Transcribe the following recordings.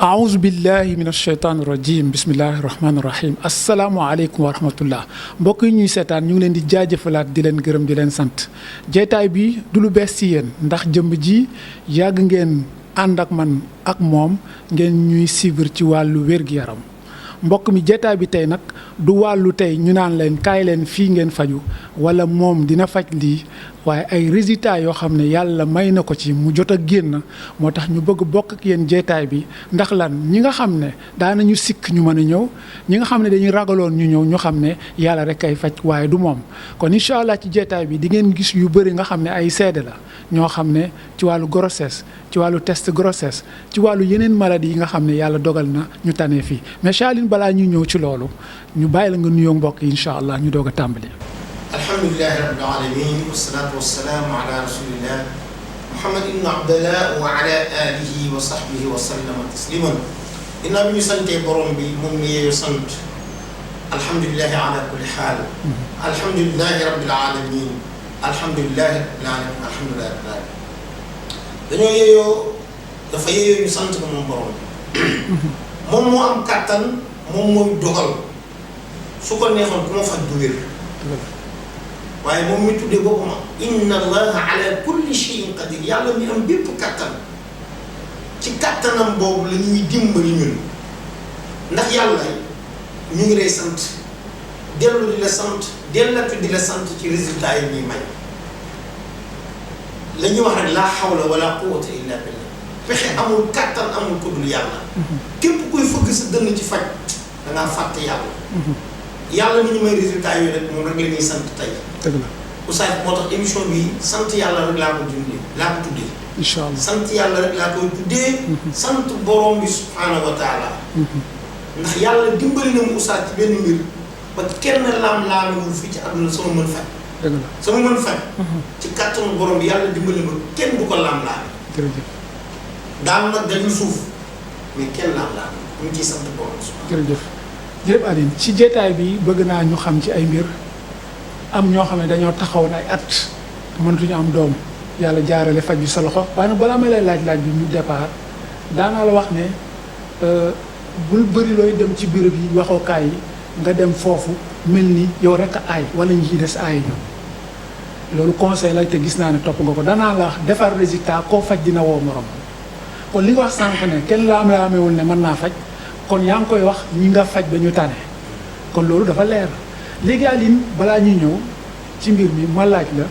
aouzu billahi min asheytaani rajim bismillahi rahmaani rahim asalaamualeykum wa rahmatullah mbokk yi ñuy seetaan ñu ngi leen di jaajëfalaat di leen gërëm di leen sant jeetaay bi du lu bees ci yéen ndax jëmm ji yàgg ngeen ànd ak man ak moom ngeen ñuy suivre ci wàllu wér-gu-yaram mbokk mi jeetaay bi tey nag du wàllu tey ñu naan leen kaay leen fii ngeen faju wala moom dina faj lii waaye ay résultats yoo xam ne yàlla may na ko ci mu jot a génn moo tax ñu bëgg bokk ak yéen jeetaay bi ndax lan ñi nga xam ne daanañu sikk ñu mën a ñëw ñi nga xam ne dañuy ragaloon ñu ñëw ñu xam ne yàlla rek ay faj waaye du moom kon incha allah ci jeetaay bi di ngeen gis yu bëri nga xam ne ay seede la ñoo xam ne ci wàllu grossesse ci wàllu test grossesse ci wàllu yeneen maladie yi nga xam ne yàlla dogal na ñu tane fii mais Chaline balaa ñuy ñëw ci loolu ñu bàyyi la nga nuyoo mbokk yi incha allah ñu doog a tàmbali. alhamdulilahi rabbil alamin wasalaatu wasalaamu ala rasulillah muhammad ibn abdallah wa ala alihi wa sahbihi wa sallama tasliman ginnaaw bi ñu santee borom bi moom mi yeeyu sant alhamdulilahi ala kulli xaal alhamdulilahi rabbil alamin alhamdulilahi rabbil alamin alhamdulilahi rabbil alamin dañoo yeeyoo dafa yeeyoo ñu sant ko moom borom bi moom moo am kàttan moom mooy dogal su ko neexoon ku ma faj du wér waaye moom mi tuddee boppam inna allaha ala kulli shay'in qadir yàlla mi am bépp kattan ci kattanam boobu la ñuy dimbali ñun ndax yàlla ñu ngi lay sant dellu di la sant dellatu di la sant ci résultat yi ñuy may la ñuy wax rek laa hawla wala quwwata illa billah pexe amul kattan amul ko dul yàlla képp kuy fëgg sa dënn ci faj dangaa fàtte yàlla yàlla ni ñu may résultat yooyu rek moom rek la ñuy sant tey. dëgg la Oustaz moo tax émission bi sant yàlla rek laa ko dundee laa ko tuddee. incha allah sant yàlla rek laa koy tuddee. sant borom bi subhaanahu wa taala. ndax yàlla dimbali na mu Oustaz ci benn mbir ba kenn laam-laamewul fii ci àdduna sama mën faj. dëgg la sama mën faj. ci kàttanu borom bi yàlla dimbali ma kenn du ko laam-laame. jërëjëf daan nag dañu suuf mais kenn laam-laame ñu ngi ciy sant borom bi. jërëjëf jërëjëf Aline ci jeetaay bi bëgg naa ñu xam ci ay mbir am ñoo xam ne dañoo taxaw na ay at mënatuñu am doom yàlla jaarale faj bi sa loxo waaye nag balaa may lay laaj bi ñu départ daanaa la wax ne bul bëri looy dem ci béréb yi waxookaay yi nga dem foofu mel ni yow rek a aay wala ñi ci des aay ñu loolu conseil la te gis naa ne topp nga ko danaa la wax defar résultat koo faj dina woo morom kon li nga wax sànq ne kenn laam-laamewul ne mën naa faj kon yaa ngi koy wax ñi nga faj ba ñu tane kon loolu dafa leer léegi Aline balaa ñuy ñëw ci mbir mi ma laaj la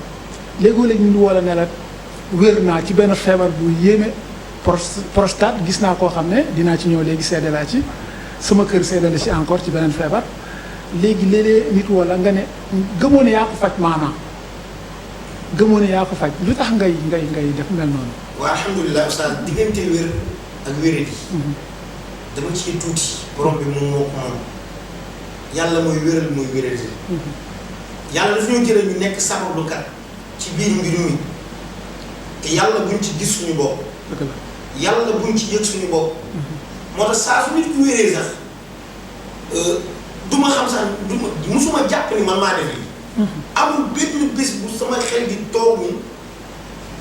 léegoo-léegi ñu wala ne la wér naa ci benn feebar bu yéeme prostate gis naa koo xam ne dinaa ci ñëw léegi seede laa ci sama kër seede la ci encore ci beneen feebar léegi léeg-léeg nit wala nga ne gëmoo ne yaa ko faj maanaam gëmoo ne yaa ko faj lu tax ngay def mel noonu. waaw alhamdulilah Oustaz diggante wér ak wéradi dama ci tuuti borom bi moom moo ko moom yàlla mooy wéral mooy wéradi yàlla daf ñoo jëlee ñu nekk sabablukat ci biir mbir mi te yàlla buñ ci gis suñu bopp yàlla buñ ci yëg suñu bopp moo tax saa su nit ku wéree sax du ma xam sax du ma musuma jàpp ni man maa def lii amul benn bés bu sama xel gi toog ni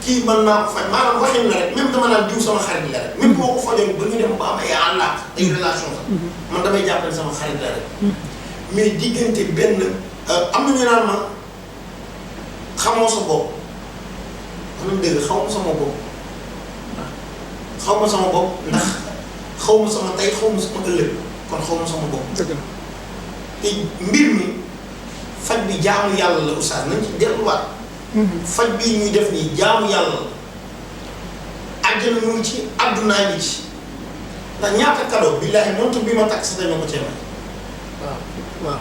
kii mën naa ko faj maanaam waxin la rek même dama naan diw sama xarit la rek même boo ko fajoon ba ñu dem ba am ay àllaat ay relation sax man damay jàpp ne sama xarit la rek mais diggante benn am na ñu naan ma xamoo sa bopp xam nga dégg xaw ma sama bopp xaw ma sama bopp ndax xaw ma sama tey xaw ma sama ëllëg kon xaw ma sama bopp te mbir mi faj bi jaamu yàlla la Oustaz nañ ci delluwaat faj bii ñuy def nii jaamu yàlla la àjjana mu ngi ci àddunaa ngi ci ndax ñaata cadeau billaahi montre bi ma takk sa dañoo ko cee may waaw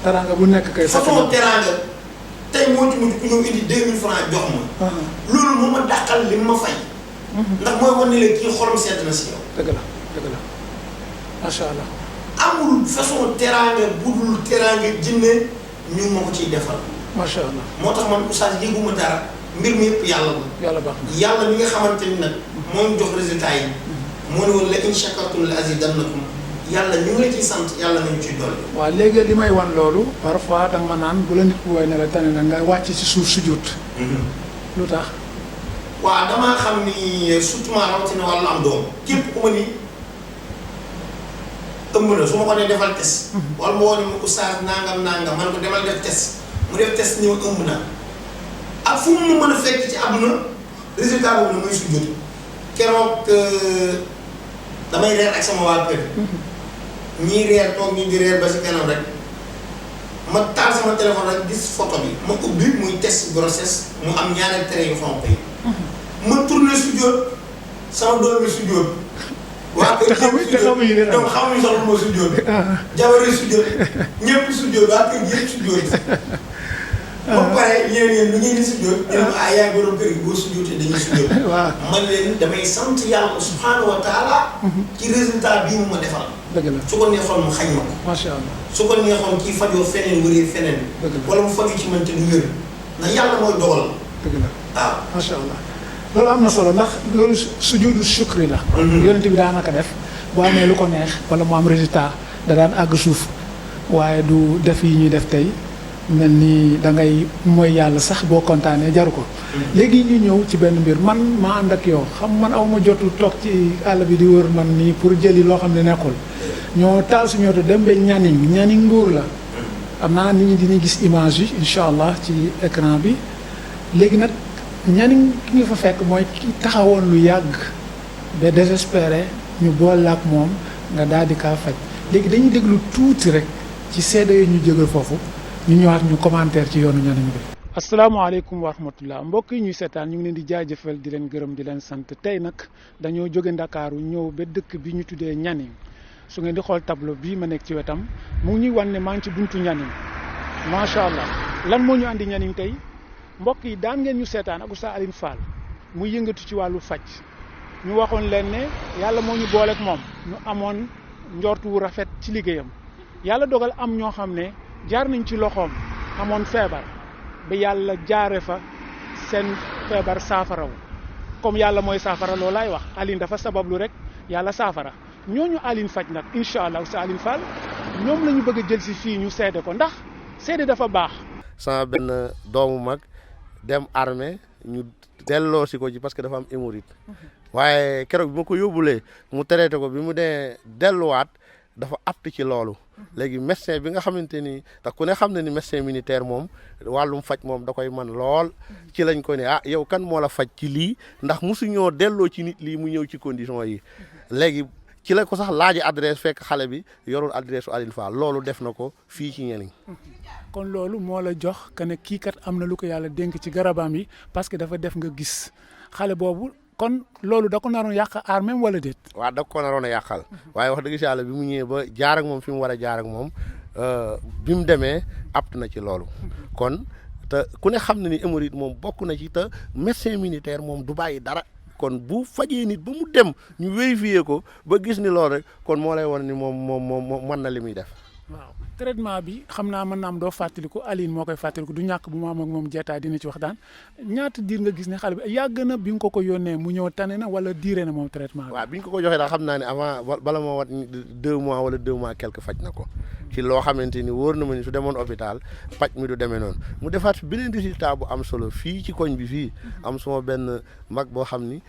teraanga bu nekk kay façon teraanga tey moo ci mujj ku ñëw indi 2000 francs jox ma loolu moo ma dàqal li ma fay ndax mooy wane ne kii xolam sedd na si yow dëgg la macha allah amul façon teraanga budul teraanga jinne ñu ma ko ciy defal macha allah moo tax man Oustaz yëguma dara mbir mi yëpp yàlla la yàlla baax na yàlla mi nga xamante ni nag moo ñu jox résultat yi moo ne woon la in shakartum la azidannakum yàlla ñu ngi la ciy sant yàlla nañu ciy dolli. waaw léegi li may wan loolu parfois danga ma naan bu la nit ku woy ne la tane na nga wàcc ci suuf sujjóot lu tax waaw damaa xam ni surtout rawatina wàllu am doom képp ku ma ni ëmb na su ma ko nee defal test. wala ma woo ni ma oustaz nangam man ko demal def test mu def test ñëw ëmb na ak fu mu mën a fekk ci àdduna résultat boobu la muy sujjóot keroog damay reer ak sama waa kër. ñii reer toog ñii di reer ba si kanam rek ma taal sama téléphone rek gis photo bi ma ubbi muy test grossesse mu am ñaari tere yu xonq yi. ma tourné sujjóot sama doom bi sujjóot. waa kër gi xamuñu sax lu ma sujjóot. jabari sujjóot ñëpp sujjóot waa kër gi yëpp sujjóot. ba pare ñeneen lu ñuy di sujjóot. ñu ne ma ah yaa borom kër gi boo sujjóotee dañuy sujjóot. man leen damay sant yàlla subhanahu wa taala. ci résultat bii mu ma defal. dëgg la su ko neexoon mu xañ ma ko. macha allah su ko neexoon kii fajoo feneen wëree feneen. wala mu faju ci man te du wér. ndax yàlla mooy dogal. dëgg la waaw macha allah. loolu am na solo ndax loolu sujudu shukri la. yonent bi daanaka def boo amee lu ko neex wala mu am résultat da daan àgg suuf waaye du def yi ñuy def tey mel ni da ngay mooy yàlla sax boo kontaanee jaru ko. léegi ñu ñëw ci benn mbir man ma ànd ak yow xam man aw ma jotu toog ci àll bi di wër man nii pour jëli loo xam ne nekkul ñoo taal suñu oto dem ba ñaning nguur la. am naa nit ñi dinañ gis image yi incha allah ci écran bi léegi nag. ñaniñ ki nga fa fekk mooy ki taxawoon lu yàgg ba désespéré ñu boole ak moom nga daal di kaa faj léegi dañuy déglu tuuti rek ci seede yi ñu jóge foofu ñu ñëwaat ñu commentaire ci yoonu ñaniñ bi. asalaamaaleykum wa rahmatullah mbokk yi ñuy seetaan ñu ngi leen di jaajëfal di leen gërëm di leen sant tey nag dañoo jóge Ndakaaru ñëw ba dëkk bi ñu tuddee ñaniñ su ngeen di xool tableau bii ma nekk ci wetam mu ngi ñuy wan ne maa ngi ci buntu ñaniñ macha allah lan moo ñu andi ñaniñ tey. mbokk yi daan ngeen ñu seetaan ak Oustaz Alioune Fall muy yëngatu ci wàllu faj ñu waxoon leen ne yàlla moo ñu booleeg moom ñu amoon njortu wu rafet ci liggéeyam yàlla dogal am ñoo xam ne jaar nañ ci loxoom amoon feebar ba yàlla jaare fa seen feebar saafarawu comme yàlla mooy saafara loolu laay wax Alioune dafa sabablu rek yàlla saafara ñooñu Alioune faj nag incha allah Oustaz Alioune Fall ñoom la ñu bëgg a jël si fii ñu seede ko ndax seede dafa baax. sama benn doomu mag. dem armée ñu delloo si ko ci parce que dafa am hémorroïde waaye keroog bi ma ko yóbbulee mu traité ko bi mu dee delluwaat dafa apte ci loolu léegi médecin bi nga xamante ni tax ku ne xam ne ni médecin militaire moom wàllum faj moom da koy man lool ci lañ ko ne ah yow kan moo la faj ci lii ndax mosuñoo delloo ci nit lii mu ñëw ci condition yi léegi ci la ko sax laaji adresse fekk xale bi yorul adresse su Alioune Fall loolu def na ko fii ci ñeniñ kon loolu moo la jox que ne kii kat am na lu ko yàlla dénk ci garabam yi parce que dafa def nga gis xale boobu kon loolu da ko naroon yàq aar même wala déet. waaw da ko naroon a yàqal waaye wax dëgg si yàlla bi mu ñëwee ba jaar ak moom fi mu war a jaar ak moom bi mu demee apt na ci loolu kon te ku ne xam na ni hémorroïde moom bokk na ci te médecin militaire moom du bàyyi dara. kon bu fajee nit ba mu dem ñu vérifier ko ba gis ni loolu rek kon moo lay wan ni moom mën na li muy def. waaw traitement bi xam naa mën naa am doo fàttaliku Alioune moo koy fàttaliku du ñàkk bu ma am ak moom jeetaay dina ci waxtaan ñaata diir nga gis ne xale bi yàgg na bi nga ko yónnee mu ñëw tane na wala diire na moom traitement bi. waaw bi ñu ko joxee daal xam naa ne avant bala moo wat 2 mois wala 2 mois quelque faj na ko ci loo xamante ni wóor na ma ni su demoon hôpital paj mi du demee noonu mu defaat beneen résultat bu am solo fii ci koñ bi fii am suma benn mag boo xam ni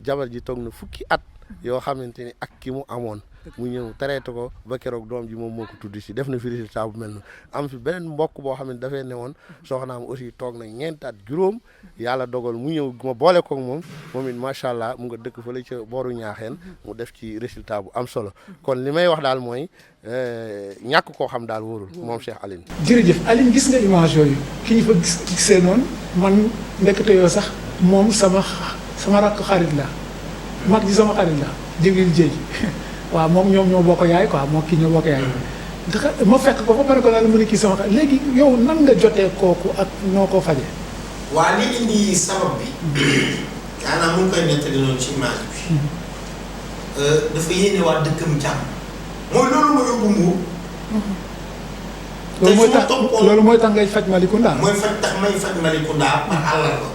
jabar ji toog na fukki at yoo xamante ni ak ki mu amoon mu ñëw traité ko ba keroog doom ji moom moo ko tudd si def na fi résultat bu mel noonu am fi beneen mbokk boo xam ne dafay newoon soxnaam aussi toog na 4 at juróom yàlla dogal mu ñëw ma boole koog moom it macha allah mu nga dëkk fële ca booru ñaaxeen mu def ci résultat bu am solo kon li may wax daal mooy ñàkk koo xam daal wóorul moom Cheikh Alioune. jërëjëf Alioune gis nga image yooyu ki ñu fa gisee noonu man ndekete yoo sax moom sama rakk xarit la mag ji sama xarit la Jibril Jéej waaw moom ñoom ñoo bokk yaay quoi moo kii ñoo bokk yaay ndax ma fekk ko fa pare ko daal mu ne kii sama xarit léegi yow nan nga jotee kooku ak noo ko faje waa li indi sabab bi yaanaam mu ngi koy nettali noonu ci image bi dafa yéene waa dëkkam jàmm mooy loolu ma yóbbu Mbuur loolu mooy tax ngay faj Malicounda mooy tax may faj Malicounda par àllarba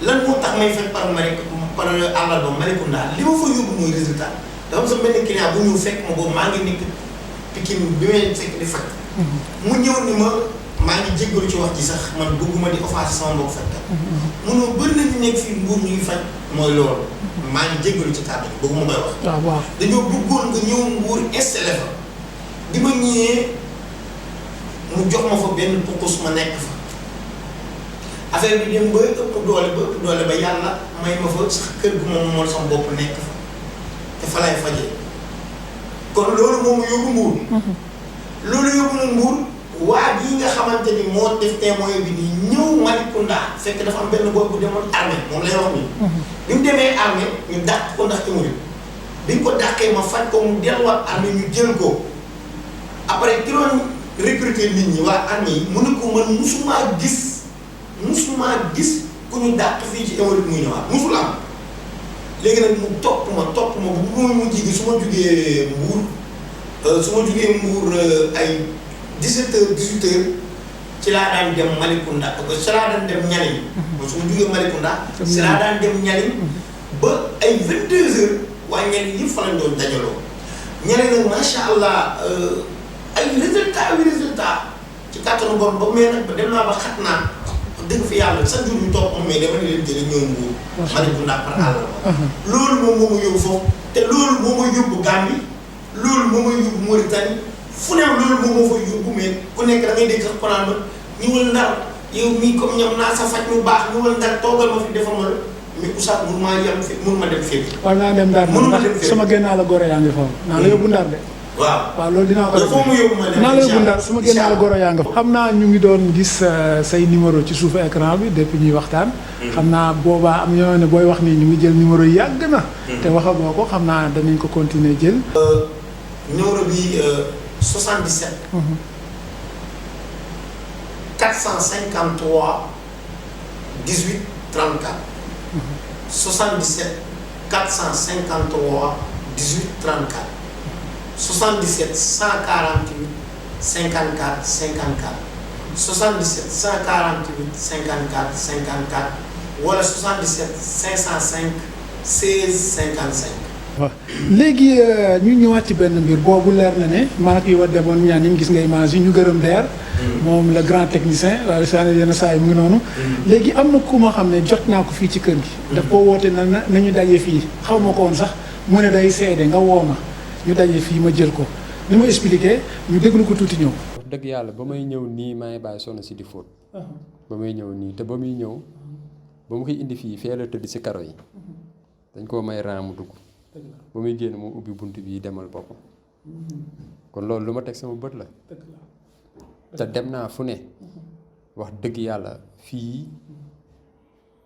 lan moo tax may faj par àllarba Malicounda li ma fa yóbbu mooy résultat dafa am sa benn client bu ñëw fekk ma boobu maa ngi nekk Pikine bi may fekk di faj mu ñëw ni ma maa ngi jéggalu ci wax ji sax man bëgguma di offenser sama mbokk fajkat. mënoo bëri nañu nekk fii Mbour ñu ngi faj mooy loolu. maa ngi jéggalu ci kàddu gi bëgguma koy wax. waaw waaw dañoo bëggoon nga ñëw Mbour installé fa. bi ma ñëwee mu jox ma fa benn pukus ma nekk fa. affaire bi dem ba ëpp doole ba yàlla may ma fa sax kër gu moom moo sama bopp nekk fa. te fa lay fajee. kon loolu moom yóbbu Mbour. loolu yóbbu na Mbour. waa bii nga xamante ni moo def témoin bi nii ñëw Malicounda fekk dafa am benn bopp bu demoon armée moom lay wax nii. bi mu demee armée ñu dàq ko ndax hémorroïde bi ñu ko dàqee ma faj ko mu delluwaat armée ñu jël ko après ki doon recruter nit ñi waa armée yi mu ne ko man musumaa gis ku ñu dàq fii ci hémorroïde muy ñëwaat musul am léegi nag mu topp ma bu mu jigi su ma jugee Mbour ay 17h 18h ci laa daan dem Malicounda ci laa daan dem Nianing. mooy su ma jugee Malicounda. ci laa daan dem Nianing ba ay 22h waa Nianing yëpp fa lañ doon dajaloo. Nianing nag macha allah ay résultat ci kàttanu borom ba mais nag dem naa ba xat naa wax dëgg fi yàlla chaque jour ñu toog moom mais dama ne leen jëlee ñëw Mbour. Malicounda par àll ba. loolu moom moo ma yóbbu foofu te loolu moo ma yóbbu Gambie loolu moo ma yóbbu Mauritanie. fu ne loolu moom moo fay yóbbu mais ku nekk da ngay dégg sax konaan ba ñëwal Ndar yow mii comme ñoom naa sa faj mu baax ñëwal Ndar toogal ma fi defal ma la mais Oustaz mun maa yem fi mun ma dem fépp. war naa dem Ndar ndax sama génnaa la goro yaa ngi foofu. naa la yóbbu Ndar de. waaw loolu dinaa ko def naa la yóbbu Ndar sama génnaa la goro yaa nga foofu. xam naa ñu ngi doon gis say numéro ci suufu écran bi depuis ñuy waxtaan. xam naa boobaa am ñoo ne booy wax nii ñu ngi jël numéro yi yàgg na. te waxagoo ko xam naa danañ ko continuer jël. numéro bi 77. 453 18 34. 77 453 18 34. 77 148 54 54. 77 148 54 54 wala 77 505 16 55. waaw léegi ñu ñëwaat ci benn mbir boobu leer na ne man ak yow a demoon Nianing gis nga image yi ñu gërëm leer moom le grand technicien waaye saa yenn saa yi mu ngi noonu. léegi am na ku ma xam ne jot naa ko fii ci kër gi. daf ko woote na nañu daje fii xaw ma ko woon sax mu ne day seede nga woo ma ñu daje fii ma jël ko ni ma expliqué ñu déglu ko tuuti ñëw. wax dëgg yàlla ba may ñëw nii maa ngi bàyyi Soxna si di fóot. ba may ñëw nii te ba muy ñëw ba mu koy indi fii fee la tëdd si karo yi dañ koo may ran mu dugg. ba muy génn moom ubbi bunt bi demal boppam kon loolu lu ma teg sama bët la te dem naa fu ne wax dëgg yàlla fii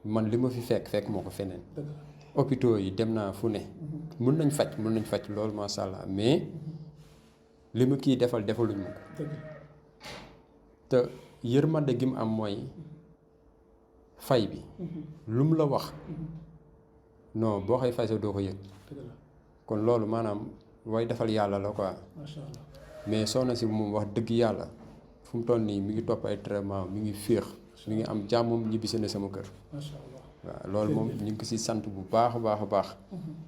man li ma fi fekk moo ko feneen hôpitaux yi dem naa fu ne mun nañ faj loolu masha Allah mais li ma kii defaluñ ma ko te yërmande gi mu am mooy fay bi lu mu la wax non boo koy fay sa doo ko yëg kon loolu maanaam way defal yàlla la quoi mais soxna si moom wax dëgg yàlla fu mu toll nii mi ngi topp ay traitement mi ngi féex mi ngi am jàmmam ñibbisi na sama kër waaw loolu moom ñu ngi ko si sant bu baax a baax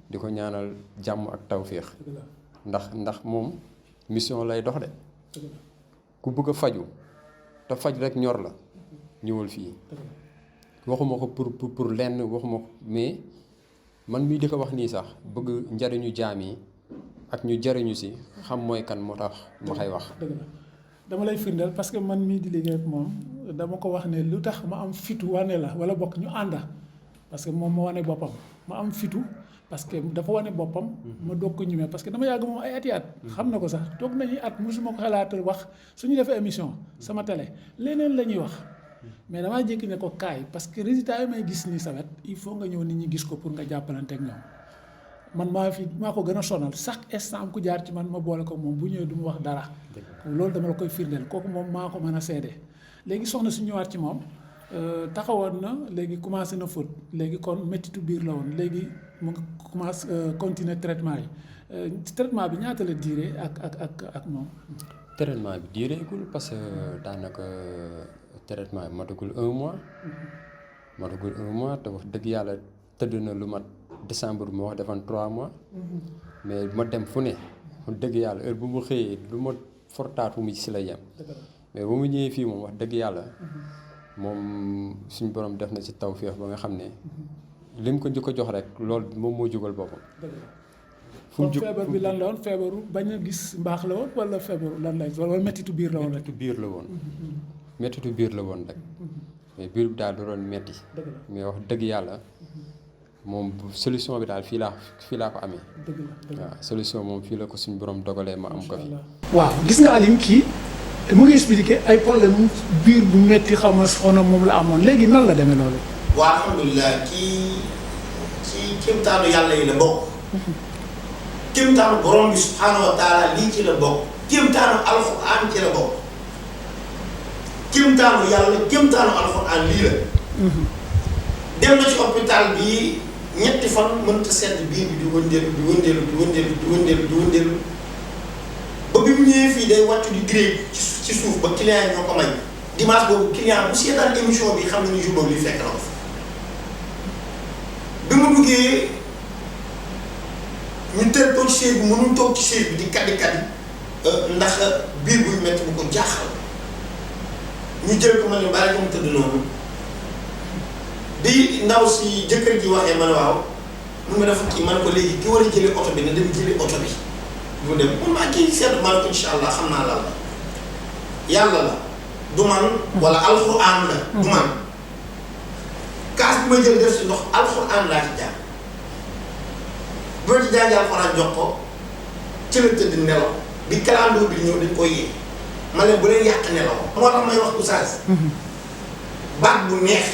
di ko ñaanal jàmm ak tawféex ndax moom mission lay dox de ku bëgg a faju te faj rek ñor la ñëwal fii waxuma ko pour lenn waxuma ko mais man mii di ko wax nii sax bëgg njariñu jaam yi ak ñu jariñu si xam mooy kan moo tax ma koy wax. dëgg la dama lay firndeel parce que man mii di liggéey ak moom dama ko wax ne lu tax ma am fitu wane la wala bokk ñu ànda parce que moom ma wane boppam ma am fitu parce que dafa wane boppam. ma doog ko ñemee parce que dama yàgg moom ay ati at. xam na ko sax toog nañuy at mosuma ko xalaatal wax suñu defee émission sama télé leneen la ñuy wax. mais damaa jékki ne ko kaay parce que résultat yi may gis nii sa wet il faut nga ñëw nit ñi gis ko pour nga jàppalante ak ñoom man maa ko gën a sonal chaque instant ku jaar ci man ma boole ko moom bu ñëwee du mu wax dara. loolu dama la koy firndeel kooku moom maa ko mën a seede. léegi soxna su ñëwaat ci moom taxawoon na léegi commencé na fóot léegi kon méttitu biir la woon léegi mu ngi commencé continuer traitement yi traitement bi ñaata la durée ak moom. traitement bi direegul parce que daanaka. traitement bi matagul 1 mois te wax dëgg yàlla tëdd na lu mat décembre bi ma wax defoon 3 mois mais ma dem fu ne wax dëgg yàlla heure bu mu xëyee lu ma fortaatu mu si la yem mais ba mu ñëwee fii moom wax dëgg yàlla moom suñu borom def na ci tawféex ba nga xam ne lim ko njëkk a jox rek loolu moom moo jógal boppam. fu mu kon feebar bi lan la woon feebaru bañ a gis mbaax la woon wala feebaru lan lay wala mettitu biir la woon rek. mettitu biir la woon. mettitu biir la woon rek. mais biir bi daal du doon metti mais wax dëgg yàlla moom solution bi daal fii laa ko amee. waaw solution moom fii la ko suñu borom dogalee ma am ko fi. waaw gis nga Alioune kii mu ngi expliqué ay problème biir bu metti xaw ma soxna moom la amoon léegi nan la demee loolu. waa alhamdulilah kii ci kéemtaanu yàlla yi la bokk. kéemtaanu borom bi subhaanahu wa taala lii ci la bokk. kéemtaanu alxuraan ci la bokk. kéemtaanu yàlla kéemtaanu alxuraan lii la. dem na ci hôpital bi ñetti fan mënta sedd biir bi di wëndeelu ba bi mu ñëwee fii day wàccu di gré ci suuf ba client yi ñoo ko may dimanche boobu client bu seetaan émission bi xam na ni jour boobu li fekk na ko fa. bi mu duggee ñu teel toog ci chaise bi mënul toog ci chaise bi di kaddi ndax biir buy metti bu ko jaaxal ñu jël ko ma ne bari ko mu tëdd noonu bi ndaw si jëkkër ji waxee ma ne waaw mun ma dafa kii man ko léegi ki war a jëli oto bi ne dem jëli oto bi mu dem mun maa kii seet ma ne ko insha allah xam naa lan la yàlla la du man wala alxuraan la du man kaas bi ma jël def si ndox alxuraan laa ci jaar bi ma ci jàngee alxuraan jox ko ci la tëdd nelaw bi kalandoo bi ñëw dañ koy yee ma leen bu leen yàq nelaw moo tax may wax oustaz baat bu neex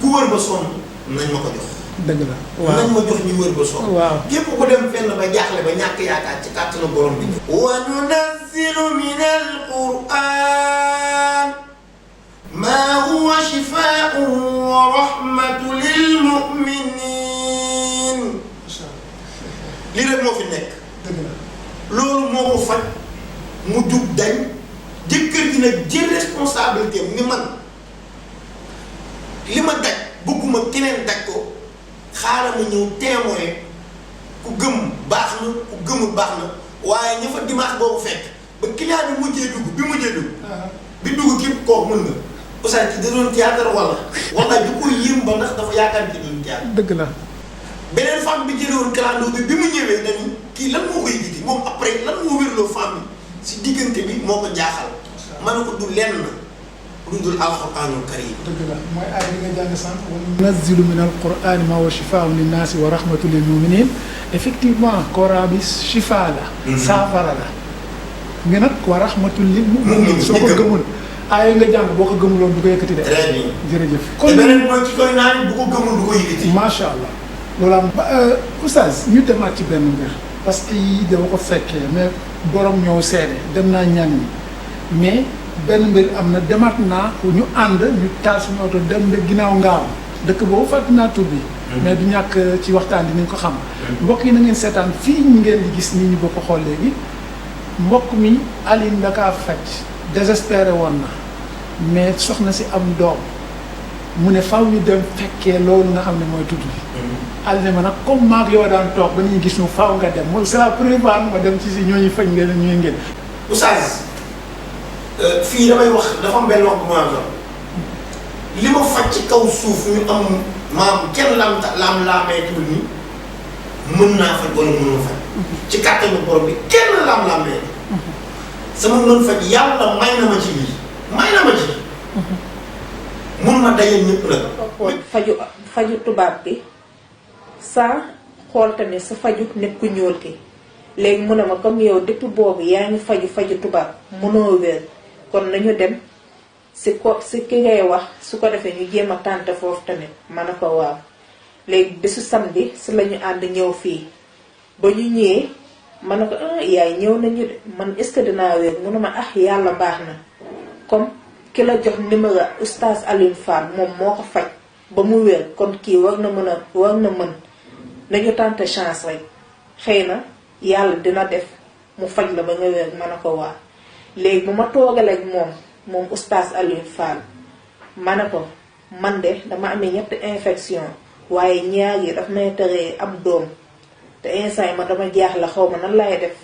ku wër ba sonn nañ ma ko jox dëgg la waaw nañ ma jox ñu wër ba sonn waaw képp ku dem fenn ba jaaxle ba ñàkk yaakaar ci kàttanu borom bi wa nunazzilu min alquran ma huwa shifaa'un wa rahmatun lil mu'minin lii rek moo fi nekk dëgg la loolu moo ko faj mu jug dañ jëkkër ji nag jël responsabilité ni man li ma daj bëgguma keneen daj ko xaaral ma ñëw témoin ku gëm baax na ku gëmul baax na waaye ña fa dimanche boobu fekk ba client bi mujjee dugg bi dugg képp kooku mën nga Oustaz ci da doon théâtre wala du ko yëm ba ndax dafa yaakaar ci doon théâtre dëgg la beneen femme bi jëlewoon kalandoo bi mu ñëwee dañu kii lan moo koy yëgiti moom après lan moo wérloo femme bi si diggante bi moo ko jaaxal ma ne ko du lenn lu dul alxuraanul karim dëgg la mooy aay bi nga jàng sànq wa nunazzilu min alqurani ma huwa shifaa'un linnaasi wa rahmatun lil muminin effectivement Coran bi shifa la saafara la nga nag wa rahmatun lil muminin soo ko gëmul aay nga jàng boo ko gëmuloon du ko yëkkati de très bien jërëjëf te beneen mooy ci koy naan bu ko gëmul du ko yëkkati macha allah loolu am oustaz ñu demaat ci benn mbir parce que yii dama ko fekkee mais borom ñëw seede dem naa ñaan ñi mais benn mbir am na demaat naa ñu ànd ñu taal suñu oto dem de ginnaaw ngaaw dëkk boobu fàtte naa tur bi mais du ñàkk ci waxtaan dinañ ko xam mbokk yi na ngeen seetaan fii ñu ngeen di gis nii ñu bokk xool léegi mbokk mi Alioune da kaa faj désespéré woon na mais soxna si am doom mu ne faw ñu dem fekkee loolu nga xam ne mooy tudd bi Alioune ma nag comme maag yow daan toog ba ñuy gis ñu faaw nga dem mooy c'est la première fois ma dem ci si ñooñu faj ngeen ñuy ngeen Oustaz fii damay wax dafa am benn wax bu ma am li ma faj ci kaw suuf ñu am maam kenn laam-laamee ni mën naa faj wala mënoo faj ci kàttanu borom bi kenn laam-laamee sama mën faj yàlla may na ma ci lii may na ma ci mun ma dayal ñëpp nag faju tubaab bi saa xool tamit sa faju nit ku ñuul ki léegi mu ne ma comme yow depuis boobu yaa ngi faju tubaab mënoo wér kon nañu dem si ki ngay wax su ko defee ñu jéem a tànte foofu tamit ma ne ko waaw léegi bésu samedi si la ñu ànd ñëw fii ba ñu ñëwee ma ne ko yaay ñëw nañu de man est-ce que dinaa wér mu ne ma yàlla baax na comme ki la jox numéro oustaz Alioune Fall moom moo ko faj ba mu wér kon kii war na mën nañu tànte chance rek xëy na yàlla dina def mu faj la ba nga wér ma ne ko waa léegi bu ma toogale ak moom oustaz Alioune Fall ma ne ko man de dama amee ñetti infection waaye ñaar yi daf may teree am doom te instant yi ma dama jaaxle xaw ma nan laay def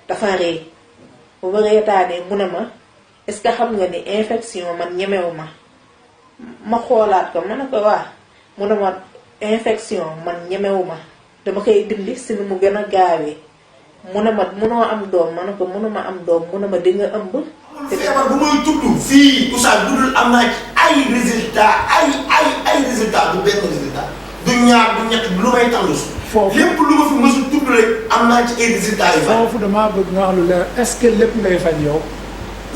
dafa rëy bu ma reetaanee mu ne ma est-ce que xam nga ni infection man ñemewu ma xoolaat ko ma ne ko waa mu ne ma infection man ñemewu ma dama koy dindi si nu mu gën a gaawee mu ne ma munoo am doom ma ne ko munuma am doom mu ne ma di nga ëmb. te feebar bu muy tudd fii Oustaz dudul am naa ci ay résultat ay résultat du benn résultat du ñaar du ñett lu may tànn su. foofu lépp lu ma fi mësul tudd rek am naa ci ay résultats yu bari. foofu damaa bëgg nga wax lu leer est-ce que lépp ngay faj yow.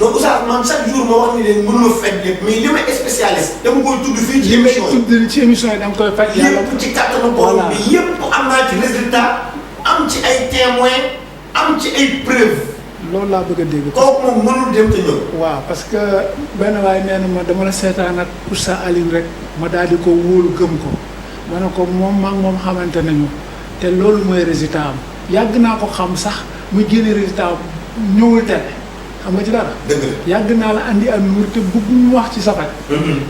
donc Oustaz man chaque jour ma wax ni leen mënuma faj lépp mais li may spécialiste dama koy tudd fii ci émission yi. li may tudd ci émission yi da nga koy faj. yàlla yëpp ci kattanu borom bi yëpp am naa ci résultat am ci ay témoins am ci ay preuves. loolu laa bëgg a dégg. kooku moom mënul dem te ñëw. waaw parce que benn waay nee na ma dama la seetaan ak Oustaz Alioune rek ma daal di ko wóolu gëm ko ma ne ko moom maa ngi moom xamante nañu te loolu mooy résultat am yàgg naa ko xam sax muy génne résultat am ñëwul télé xam nga ci dara. dëgg la yàgg naa la andi am nuur te bëgguñu wax ci safar.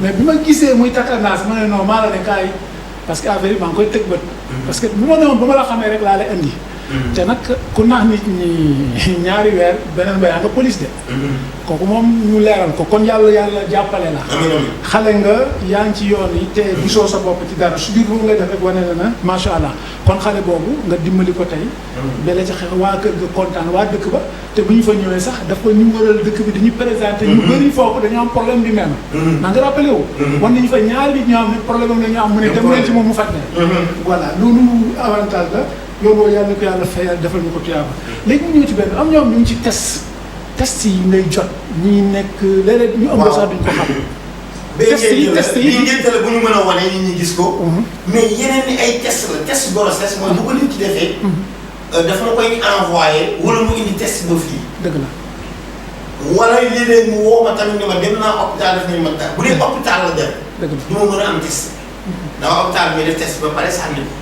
mais bi ma gisee muy takkandaas ma ne non maa la ne kaay parce que affaire yi maa ngi koy tëg bët. parce que bu ma ne woon ba ma la xamee rek laa lay andi. te nag ku nax nit ñi ñaari weer beneen ba yaa nga police de. kooku moom ñu leeral ko kon yàlla jàppale la. xale nga yaa ngi ci yoon yi te gisoo sa bopp ci dara su biir boobu ngay def rek wane na na macha allah kon xale boobu nga dimbali ko tey. bele ci xew waa kër ga kontaan waa dëkk ba te bu ñu fa ñëwee sax dafa ñu waral dëkk bi dañuy présenté. ñu bëri foofu dañu am problème bi même. na nga rappelé wu. wan nañu fa ñaari nit ñoo xam ne problème am la ñu am mu ne dem leen ci moom mu faj ne. voilà loolu avantage la. yoon woowu yàlla na ko yàlla fayal defal ñu ko tuyaaba léegi mu ñëw ci benn am ñoom ñu ngi ci test yi ngay jot ñi nekk léeg-léeg ñu ëmb sax duñ ko xam. test yi ngénte la bu ñu mën a wane nit ñi gis ko. mais yeneen ni ay test la test grossesse mooy bu ko nit ki defee. daf ma koy envoyé wala mu indi test ba fii. dëgg la. wala léeg-léeg mu woo ma tamit ne ma dem naa hôpital def nañu ma dara bu dee hôpital la dem. dëgg la du ma mën a am test. dama hôpital bi def test ba pare sànni ko.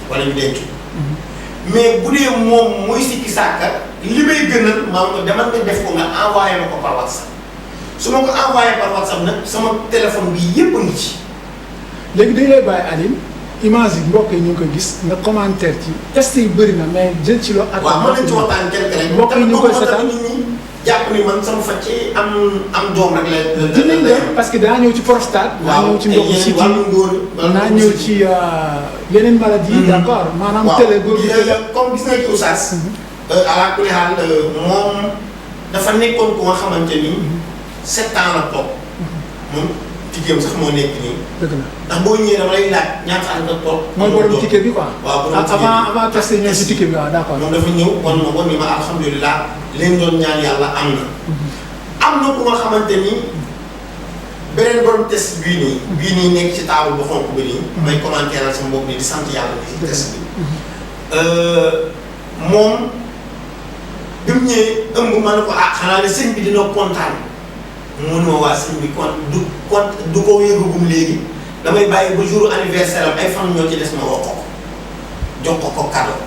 wala ñu denc. mais bu dee moom mooy sikki sàkka li may gënal maanaam demal nga def ko nga envoyé ma ko par WhatsApp su ma ko envoyé par WhatsApp nag sama téléphone bi yëpp a ngi ci. léegi dañ lay bàyyi Aline image yi mbokk yi ñu ngi ko gis nga commentaire ci test yi bëri na mais jël ci loo. ak waaw mën nañ ci waxtaan quelque rek. mbokk yi ñu ngi koy seetaan nit ñi jàpp ni man sama faj ci am doom rek la. dinañ dem parce que daa ñëw ci prostate. daa ñëw ci ndoxu siti naa ñëw ci yeneen maladie yi. d'accord maanaam télé góor gi télé comme gis nga ci Oustaz. ala kulli haal moom dafa nekkoon ku nga xamante ni 7 ans la toog. moom ticket sax moo nekk nii. dëgg la ndax boo ñëwee dama lay laaj ñaata at nga toog. mooy borom ticket bi quoi. waaw borom ticket bi avant test ñëw si ticket bi waaw d'accord. moom dafa ñëw wan ni ma alhamdulilah leen doon ñaan yàlla am na. am na ku nga xamante ni beneen borom test bii nii nekk ci table bu xonk bi nii. may commentaire sama mbokk ni di sant yàlla bi ci test bi. moom bi mu ñëwee ëmb ma ne ko xanaa ne sëñ bi dina kontaan. mu ne ma waa sëñ bi du ko yëgagum léegi damay bàyyi ba jour anniversaire am ay fan ñoo ci des ma wax ko jox ko cadeau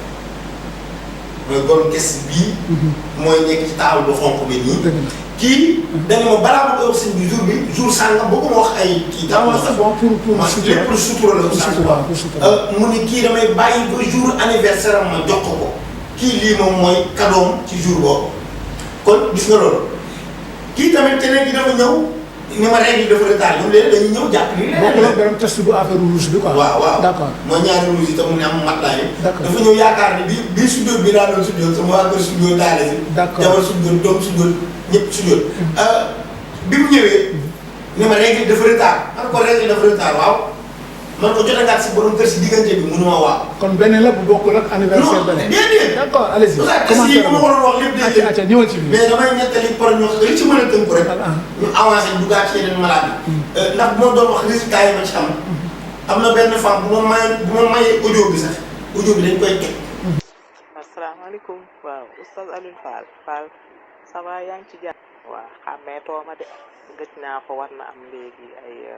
mooy borom kes bii. mooy nekk ci table bu xonq bi nii. kii dañu ma balaa ma koy wax sëñ bi jour sàngam boo ko ma wax ay kii. c'est bon pour sutura la. mu ne kii damay bàyyi ba jour anniversaire am ma jox ko kii lii moom mooy cadeau ci jour boobu kon gis nga loolu. kii tamit keneen ki dafa ñëw ni ma règle dafa retard ñoom léegi dañuy ñëw jàpp ni bokk la beneen test bu affaire rouge bi quoi. waaw d'accord mooy ñaari rouge yi tam mu ne am matelas yi. d'accord dafa ñëw yaakaar ni bii sudóot bi daa doon sudóot sama waa kër sudóot daale si. d'accord jabar sudóot doom sudóot ñëpp sudóot. bi mu ñëwee ni ma règle dafa retard man ko règle dafa retard waaw man ko jote ngaat si borom kër si diggante bi mënuma waaw. kon beneen la bu bokkul ak anniversaire beneen. non déedéet. d'accord allez-y. commentaire ma waroon wax lépp day acca ñëwal ci biir. mais damay ñettali par ñu li ci mën a tënk rek. ñu avancé dugaat ci yeneen malade yi. ndax bu ma doon wax résultat yi ma ci am na benn femme bu ma mayee audio bi sax audio bi dañ koy teg. asalaamaaleykum waaw oustaz Alioune Fall ça va yaa ngi ci jàpp. waaw xàmmeetoo ma de gëj naa ko war na am léegi ay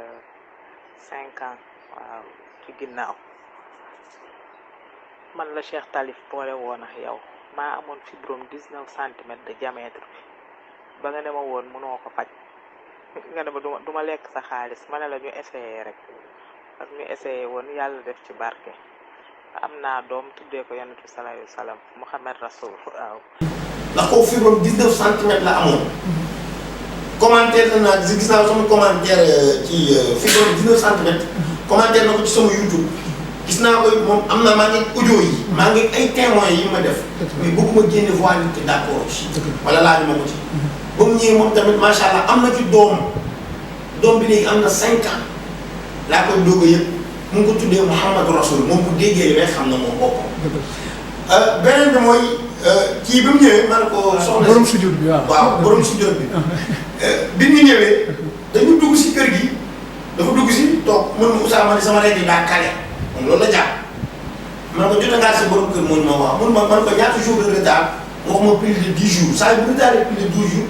5 ans. waaw ci ginnaaw man la Cheikh Talif boole woon ak yow maa amoon fibrome 19 centimètres de diamètre bi ba nga ne ma woon mënoo ko faj nga ne ma duma lekk sa xaalis ma ne la ñu essayé rek ak ñu essayé woon yàlla def ci barke am naa doom tuddee ko yonent bi sallallahu alayhi wa sallam Muhammad Rasul waaw. ndax kooku fibrome 19 centimètres la amoon commentaire na naa gis naa sama commentaire ci fi doon 19 centimètres commentaire na ko ci sama YouTube gis naa ko moom am na maa ngi audio yi maa ngi ay témoins yi ma def mais bëgguma génne voix nit ki d'accord ci wala laaju ma ko ci ba mu ñëwee moom tamit macha allah am na ci doom bi léegi am na 5 ans laa koy doog a yëpp mu ngi ko tuddee Mouhamadou Rasoul moom bu déggee li may xam na moom boppam beneen bi mooy kii bi mu ñëwee ma ne ko soxna borom sujjóot bi waaw borom sujjóot bi bi ñu ñëwee dañu dugg si kër gi dafa dugg si toog mën ma Ousama sama règle daa kale moom loolu la jàpp man ko jot ngaa sa borom kër mun ma wax mun ma man ko ñaata jour de retard wax ma plus de 10 jours saa bu retardé plus de 12 jours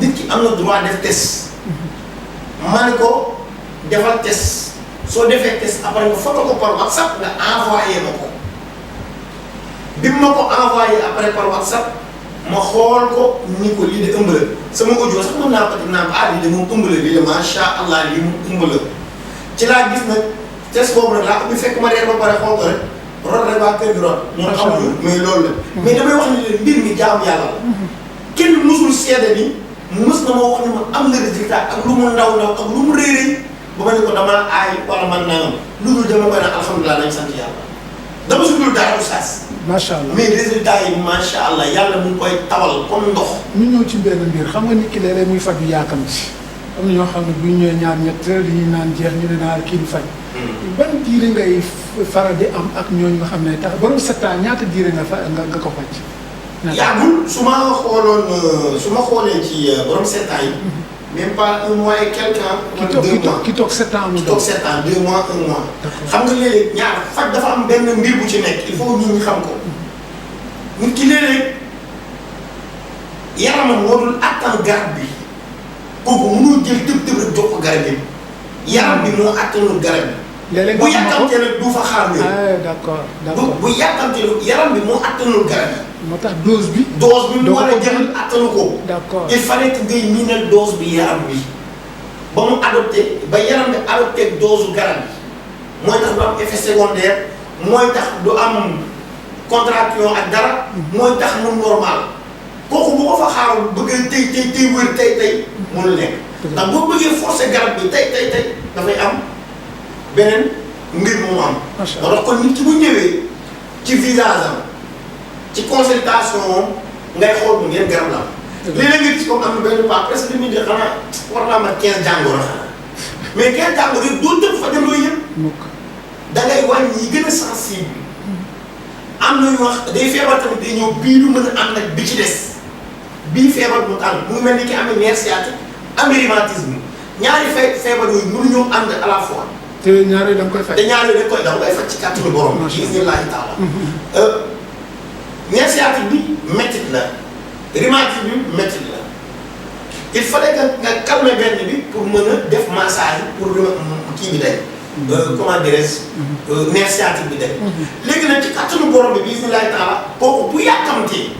nit ki am na droit def test ma ne ko defal test soo defee test après nga photo ko par WhatsApp nga envoyé ma ko bi ma ko envoyé après par WhatsApp ma xool ko ni ko lii de ëmb la sama audio sax mën naa ko def naa ko lii de moom ëmb la lii de macha allah lii mu ëmb la ci laa gis nag test boobu nag laa ubbi fekk ma reer ba pare xool ko rek rot rek waa kër gi rot ñoom xamuñu mais loolu la mais damay wax ni leen mbir mi jaamu yàlla la kenn musul seede ni mës na ma wax ni ma am na résultat ak lu mu ndaw ndaw ak lu mu réeréy ba ma ne ko dama aay wala man naa lu dul dama koy naan alhamdulilah nañ sant yàlla dama su dul dara oustaz macha allah mais résultat yi macha allah yàlla mu ngi koy tawal comme ndox. ñu ñëw ci benn mbir xam nga nit ki léeg-léeg muy faju yaakam ci am na ñoo xam ne bu ñu ñëwee ñaar ñett li ñuy naan jeex ñu ne naa kii di faj. ban diire ngay faral di am ak ñooñu nga xam ne tax borom 7 ans ñaata diire nga ko faj. yàggul su ma xooloon su ma xoolee ci borom 7 ans yi. même pas 1 mois et quelque temps. wala 2 mois ki toog 7 ans mu toog 7 ans 2 mois 1 mois. xam nga léeg-léeg ñaar faj dafa am benn mbir bu ci nekk il faut nit ñi xam ko. nit ki léeg-léeg yaramam moo dul attan garab bi kooku mënul jël tëb rek jox ko garab bi yaram bi moo attanul garab bi. léeg-léeg bu yàkkamtee nag du fa xaar wér. d'accord bu yàkkamtee yaram bi moo attanul garab yi. moo tax dose bi. dose bi mu war a jël attanu ko. d'accord il fallait que ngay miinal dose bi yaram bi ba mu adopté ba yaram bi adopté dose garab bi mooy tax du am effet secondaire mooy tax du am contraction ak dara. mooy tax mu normal kooku bu ko fa xaarul bëgg tey wér tey mënul nekk. ndax boo bëggee forcer garab bi tey dafay am beneen mbir mu am. macha allah moo tax kon nit ki bu ñëwee ci visage am. ci consultation moom ngay xool bu ngeen garab la am. léeg-léeg nga gis comme am na benn pas presque li muy def xanaa war naa mat 15 jàngoro xanaa mais 15 jàngoro yi doo tëb fa dem loo yëpp. da ngay wàññi yi gën a sensible. am na ñu wax day feebar tamit day ñëw bii du mën a am nag bi ci des bii feebar bu am mu ngi mel ni ki amee nerf sciatique amee rhumatisme ñaari feebar yooyu mënuñoo ànd à la fois. te ñaari da nga koy faj. te ñaari da nga koy faj ci kàttanu borom. macha allah bismillaahi taala. nerf sciatique bi métit la rhumatisme bi métit la il fallait que nga calmer benn bi pour mën a def massage pour kii bi day. comment dirais-je. nerf sciatique bi day. léegi nag ci kàttanu borom bi bismillaahi taala kooku bu yàkkamtee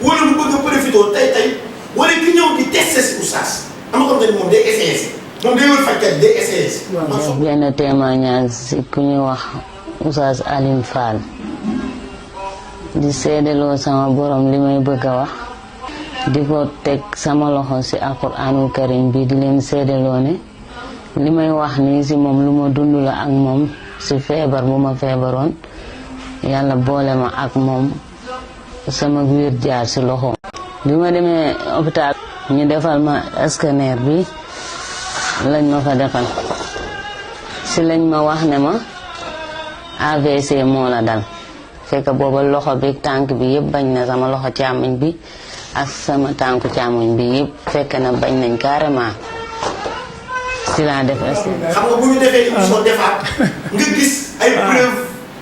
wala mu bëgg a profité tey wala ki ñëw di testé si oustaz am na comme moom day essayé si moom day wër fajkat day essayé si. benn témoignage si ku ñuy wax oustaz Alioune Fall. di seedeloo sama borom li may bëgg a wax di ko teg sama loxo ci alquraanul karim bi di leen seedeloo ne li may wax nii ci moom lu ma dund la ak moom ci feebar bu ma feebaroon yàlla boole ma ak moom sama wér jaar ci loxo bi ma demee hôpital ñu defal ma scanner bi lañ ma fa defal ci lañ ma wax ne ma AVC moo la dal fekk booba loxo bi tànk bi yëpp bañ na sama loxo càmmoñ bi ak sama tànku càmmoñ bi yëpp fekk na bañ nañ carrément si laa def xam nga bu ñu defee émission defaat nga gis ay preuve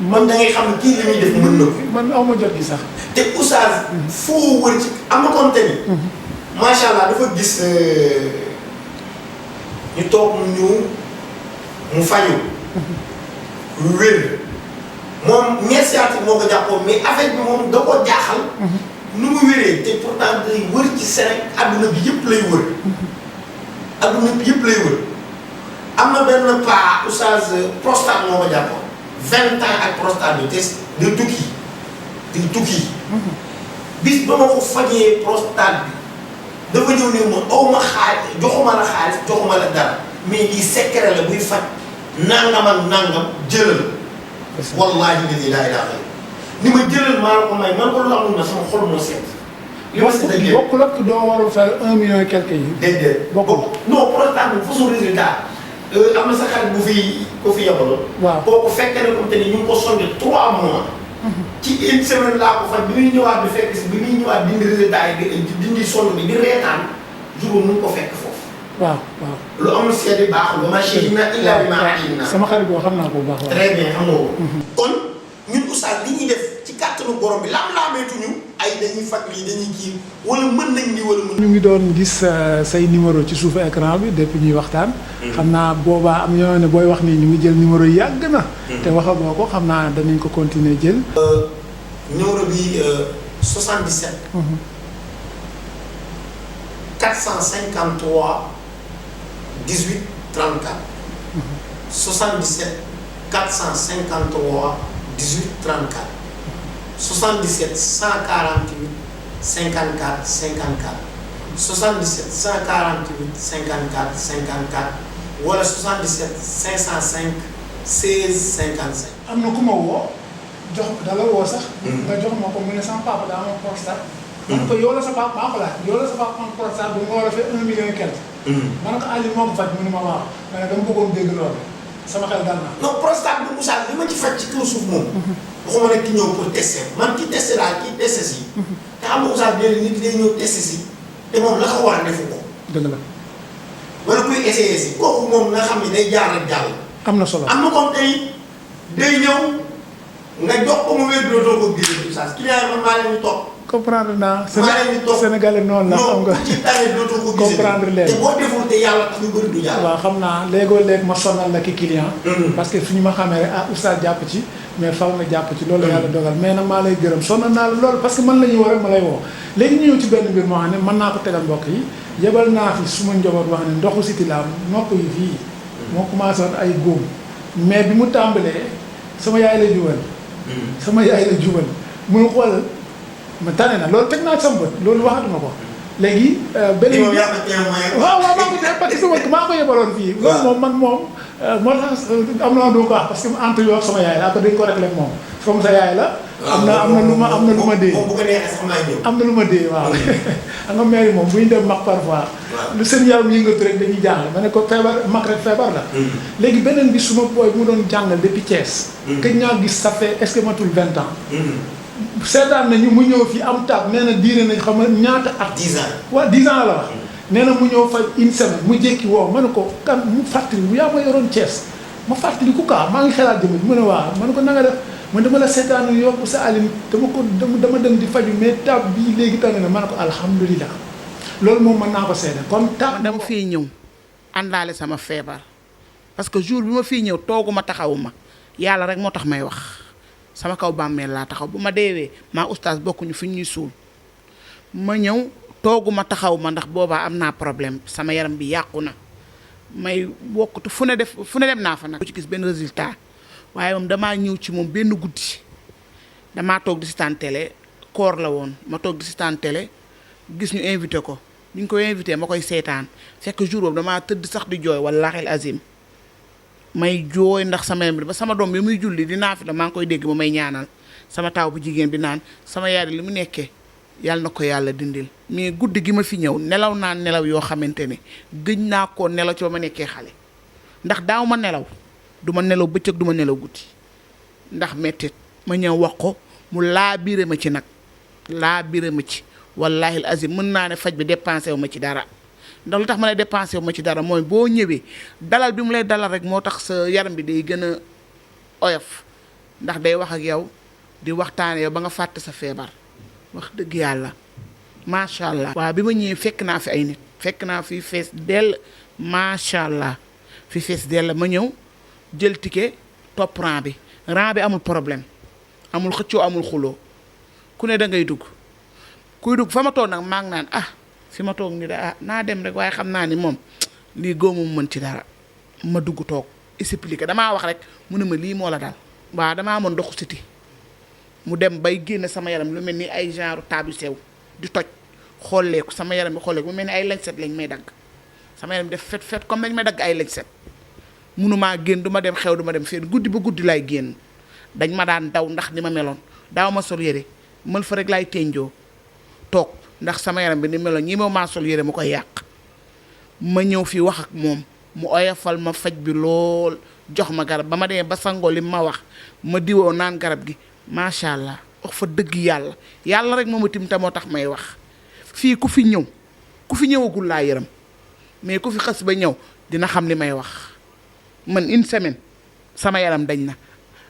man da ngay xam ne kii li muy def mën na ko. man aw ma jot gi sax. te oustaz foo wër ci am na compte ni macha allah dafa gis ñu toog mu ñëw mu faju wér moom nerf sciatique moo ko jàppoon mais affaire bi moom da koo jaaxal. nu mu wéree te pourtant day wër ci Sénégal adduna bi yëpp lay wër. adduna bi yëpp lay wër am na benn pas oustaz prostate moo ko jàppoon 20 ans ak prostate bi te day tukki bis ba ma ko fajee prostate bi dafa ñëw ne ma aw ma xaalis joxuma la xaalis joxuma la dara mais lii secret la buy faj nangam ak nangam jëlal. wallaahi laa ilaaha illa ni ma jëlal maa la ko may man ko lu amul na sama xol moo seet. li ma seet ak bokkul ak doo war a faire 1 million et quelque yi. déedéet bokkul non programme bi façon résultat am na sa xarit bu fi ko fi yabaloon. waaw kooku fekk na comme te ni ñu ngi ko sondé 3 mois. ci une semaine laa ko faj bi muy ñëwaat di fekk si bi muy ñëwaat dindi résultat yi di dindi sonde bi di reetaan jour mu ngi ko fekk foofu. waaw waaw. lu amul seede baaxul ba ma shahidna illa bimaa alimnaa. sama xarit boo xam naa ko bu baax. très bien xam nga ko. kon ñun oustaz li ñuy def ci kàttanu borom bi laam-laameetuñu ay dañuy faj lii dañuy kii wala mën nañ lii wala mën. ñu ngi doon gis say numéro ci suufu écran bi depuis ñuy waxtaan. xam naa boobaa am ñoo ne booy wax nii ñu ngi jël numéro yi yàgg na. te waxagoo ko xam naa danañ ko continuer jël. numéro bi 77. 453 18 34. 77 453 18 34. 77 148 54 54. 77 148 54 54 wala 77 505 16 55. am na ku ma woo jox dala woo sax. nga jox ma ko mu ne sama papa daa amoon prostate. ma ne ko yow la sa papa maa ko laaj yow la sa papa am prostate bu nga war a fay 1 million et quelque. ma ne ko Aliou moo ko faj mu ne ma waaw ma ne dama bëggoon dégg loolu sama xel dal na. non prostate bu Moussa li ma ci faj ci kaw suuf moom. waxuma ne ki ñëw pour tester man ki testé laa ki testé si. te xam nga Moussa bi nit day ñëw testé si te moom la ko war a defu ko. dëgg la. wala kuy essayé si kooku moom nga xam ne day jaar ak jàll. am na solo am na comme tey day ñëw nga jox ko mu wér doo ko gisee Moussa client yi man maa leen di topp. comprendre naa. maa leen di topp Sénégalais noonu la xam nga. non ci tawee dootoo ko gisee comprendre leen te boo deful te yàlla tax ñu bëri du jàll. waaw xam naa léegoo léeg ma sonal la ki client. parce que fi ñu ma xamee rek ah oustaz jàpp ci mais faw nga jàpp ci loolu la yàlla dogal mais nag maa lay gërëm sonal naa la loolu parce que man la ñuy woo rek ma lay woo léegi ñu ñëw ci benn mbir moo xam ne mën naa ko tegal mbokk yi yebal naa fi suma njaboot wax ne ndoxu siti la nopp yi fii moo commencé woon ay góom mais bi mu tàmbalee sama yaay la jubal sama yaay la jubal muy xool ma tane na loolu teg naa sama bët loolu waxatuma ko léegi beneen bi waaw maa ko def parce que maa ko yebaloon fii loolu moom man moom moo tax am na du ko wax parce que mu entre yoo sama yaay laa ko dañ ko réglé moom comme sa yaay la am na lu ma dee bu ko neexee sax maay ñëw am na lu ma dee waaw xam nga mairie moom bu ñu dem mag parfois lu seen yaram yëngatu rek dañuy jaaxle ma ne ko feebar mag rek feebar la léegi beneen bi suma booy mu doon jàngal depuis Thiès këj naa gis ça fait est-ce que matul 20 ans seetaan nañu mu ñëw fii am taab nee na diire nañ xam nga ñaata at 10 ans waaw 10 ans la wax nee na mu ñëw faj une semaine mu jékki woo ma ne ko kan mu fàttali bu yaa ma yoroon Thiès ma fàttali ku kaa maa ngi xelaat jëmm mu ne waaw ma ne ko na nga def man dama la seetaan yokk sa alim dama dem di faju mais taab bii léegi tane na ma ne ko alhamdulilah loolu moom mën naa ko seede comme taab dama fii ñëw àndaale sama feebar parce que jour bi ma fii ñëw tooguma taxawuma yàlla rek moo tax may wax sama kaw bàmmeel laa taxaw bu ma deewee maa oustaz bokkuñu fi ñuy suul ma ñëw tooguma taxaw ma ndax boobaa am naa problème sama yaram bi yàqu na may wokkatu fu ne dem naa fa nag ci gis benn résultat waaye moom damaa ñëw ci moom benn guddi damaa toog di seetaan télé koor la woon ma toog di seetaan télé gis ñu invité ko bi ñu ko invité ma koy seetaan fekk jour boobu damaa tëdd sax di jooy wallaahi azim may jooy ndax sama yaram bi ba sama doom bi muy julli dinaa fi da maa ngi koy dégg ba may ñaanal sama taw bu jigéen bi naan sama yaay li mu nekkee yàlla na ko yàlla dindil mais guddi gi ma fi ñëw nelaw naa nelaw yoo xamante ne gëj naa koo nelaw ci ba ma nekkee xale ndax daaw ma nelaw du ma nelaw bëccëg du ma nelaw guddi ndax mettit ma ñëw wax ko mu laa biire ma ci nag laa biire ma ci wallaahi azim mën naa ne faj bi dépensé wu ma ci dara ndax lu tax ma ne dépensé wu ma ci dara mooy boo ñëwee dalal bi mu lay dalal rek moo tax sa yaram bi day gën a oyof ndax day wax ak yow di waxtaane yow ba nga fàtte sa feebar wax dëgg yàlla macha allah. waaw bi ma ñëwee fekk naa fi ay nit fekk naa fi fees dell macha allah fi fees dell ma ñëw jël ticket topp rang bi amul problème amul xëccoo amul xuloo ku ne da ngay dugg kuy dugg fa ma toog nag maa ngi naan fi ma toog ni da naa dem rek waaye xam naa ni moom lii góomam mën ci dara ma dugg toog expliqué damaa wax rek mu ne ma lii moo la dal waaw damaa amoon ndoxu siti mu dem bay génn sama yaram lu mel ni ay genre taab yu sew di toj xolleeku sama yaram bi xolleeku mu mel ni ay lañset lañ may dagg sama yaram bi def fet comme dañ may dagg ay lañset munumaa génn du ma dem xew du ma dem fenn guddi ba guddi laay génn dañ ma daan daw ndax ni ma meloon daaw ma sol yére mën fa rek laay tenjoo toog ndax sama yaram bi ni meloon ñi maa sol yére mu koy yàq ma ñëw fii wax ak moom mu oyofal ma faj bi lool jox ma garab ba ma demee ba sangoo li ma wax ma diwoo naan garab gi macha allah wax fa dëgg yàlla rek mooma tim te moo tax may wax fii ku fi ñëwagul laa yërëm mais ku fi xas ba ñëw dina xam li may wax man une semaine sama yaram dañ na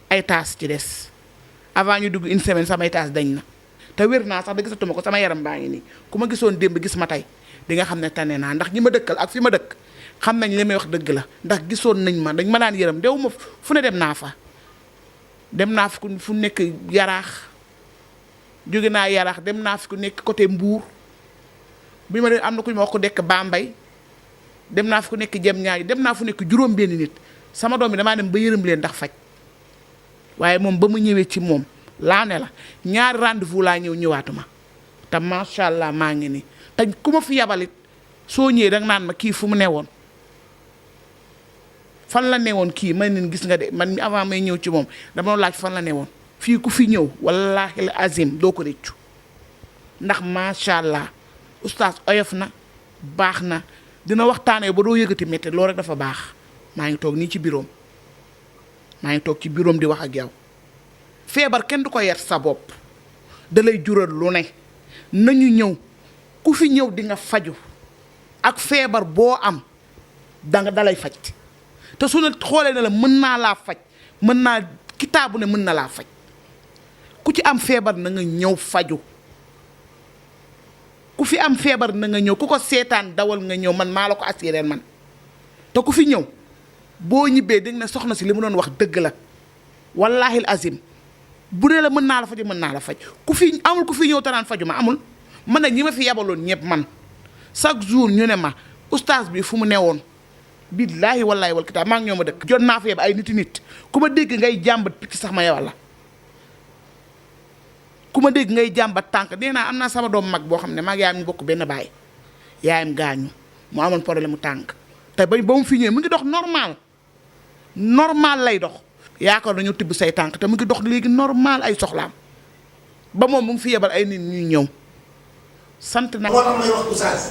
ay taas ci des avant ñu dugg une semaine samay taas dañ na te wér naa sax da gisatuma ko sama yaram baa ngi nii ku ma gisoon démb gis ma tey di nga xam ne tane naa ndax ñi ma dëkkal ak fi ma dëkk xam nañ li may wax dëgg la ndax gisoon nañ ma dañ ma daan yërëm dew ma fu ne dem naa fa fu nekk yaraax jóge naa yaraax dem naa fi ku nekk côté Mbour bi ma dem am na ku ñu ma wax ko dekk Bambey dem naa fi ku nekk jëm ñaari dem naa fu nekk juróom benn nit sama doom bi damaa dem ba yërëm leen ndax faj waaye moom ba mu ñëwee ci moom laa ne la ñaari rendez-vous laa ñëwaatuma te macha allah maa ngi nii te ku ma fi yabalit soo ñëwee danga naan ma kii fu mu newoon fan la newoon kii man leen gis nga de man avant may ñëw ci moom dama doon laaj fan la newoon fii ku fi ñëw wallaahi la azim doo ko réccu ndax macha allah oustaz oyof na baax na dina waxtaanee ba doo yëgati métti loolu rek dafa baax maa ngi toog nii ci biroom maa ngi toog ci biroom di wax ak yow feebar kenn du ko yet sa bopp da lay jural lu ne nañu ñëw ku fi ñëw di nga faju ak feebar boo am dalay faj te su ne xoolee ne la mën naa laa faj mën naa kitaabu ne mën na laa faj ku ci am feebar na nga ñëw faju ku fi am feebar na nga ñëw ku ko seetaan dawal nga ñëw man maa la ko assuré man te ku fi ñëw boo ñibbee dégg na soxna si li mu doon wax dëgg la wallaahi azim bu dee la mën naa la faj mën naa la faj ku fi amul ku fi ñëw tanaan faju ma amul man nag ñi ma fi yabaloon ñëpp man chaque jour ñu ne ma oustaz bi fu mu newoon billaahi wallaahi wal kitaab maa ngi ñoo ma dëkk jot naa fa yeb ay nit ku ma dégg ngay jàmbat picc sax ma yebal la ku ma dégg ngay jàmbat tànk nee naa am naa sama doom mag boo xam ne mag yaayam ñu bokk benn baay yaayam gaañu mu amoon problème mu tànk te ba mu fi ñëwee mu ngi dox normal lay dox yaakaar nañu tibb say tànk te mu ngi dox léegi normal ay soxlaam ba moom mu ngi fi yebal ay nit ñuy ñëw sant na. moo tax may wax oustaz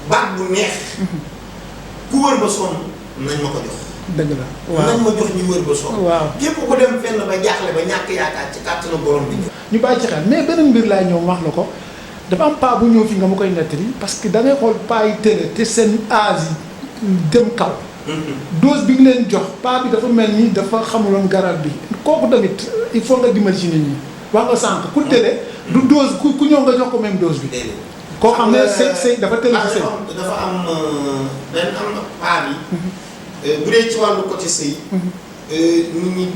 baat bu neex ku wër ba sonn nañ ma ko jox. dëgg la waaw nañ ma jox ñu wër ba sonn. waaw képp ku dem fenn ba jaaxle ba ñàkk yaakaar ci kàttanu borom bi. ñu bàyyi ci xel mais beneen mbir laa ñëw wax la ko dafa am paa bu ñëw fi nga ma koy nettali parce que da ngay xool paa yi tële te seen âge yi dem kaw. dose bi nga leen jox paa bi dafa mel ni dafa xamuloon garab bi kooku tamit il faut nga dimbali ci nit ñi wax nga sànq ku tële du dose ku ñëw nga jox ko même dose bi. koo xam ne sëy dafa tële ci sëy. dafa am benn am paa bi. bu dee ci wàllu côté sëy. nit ñi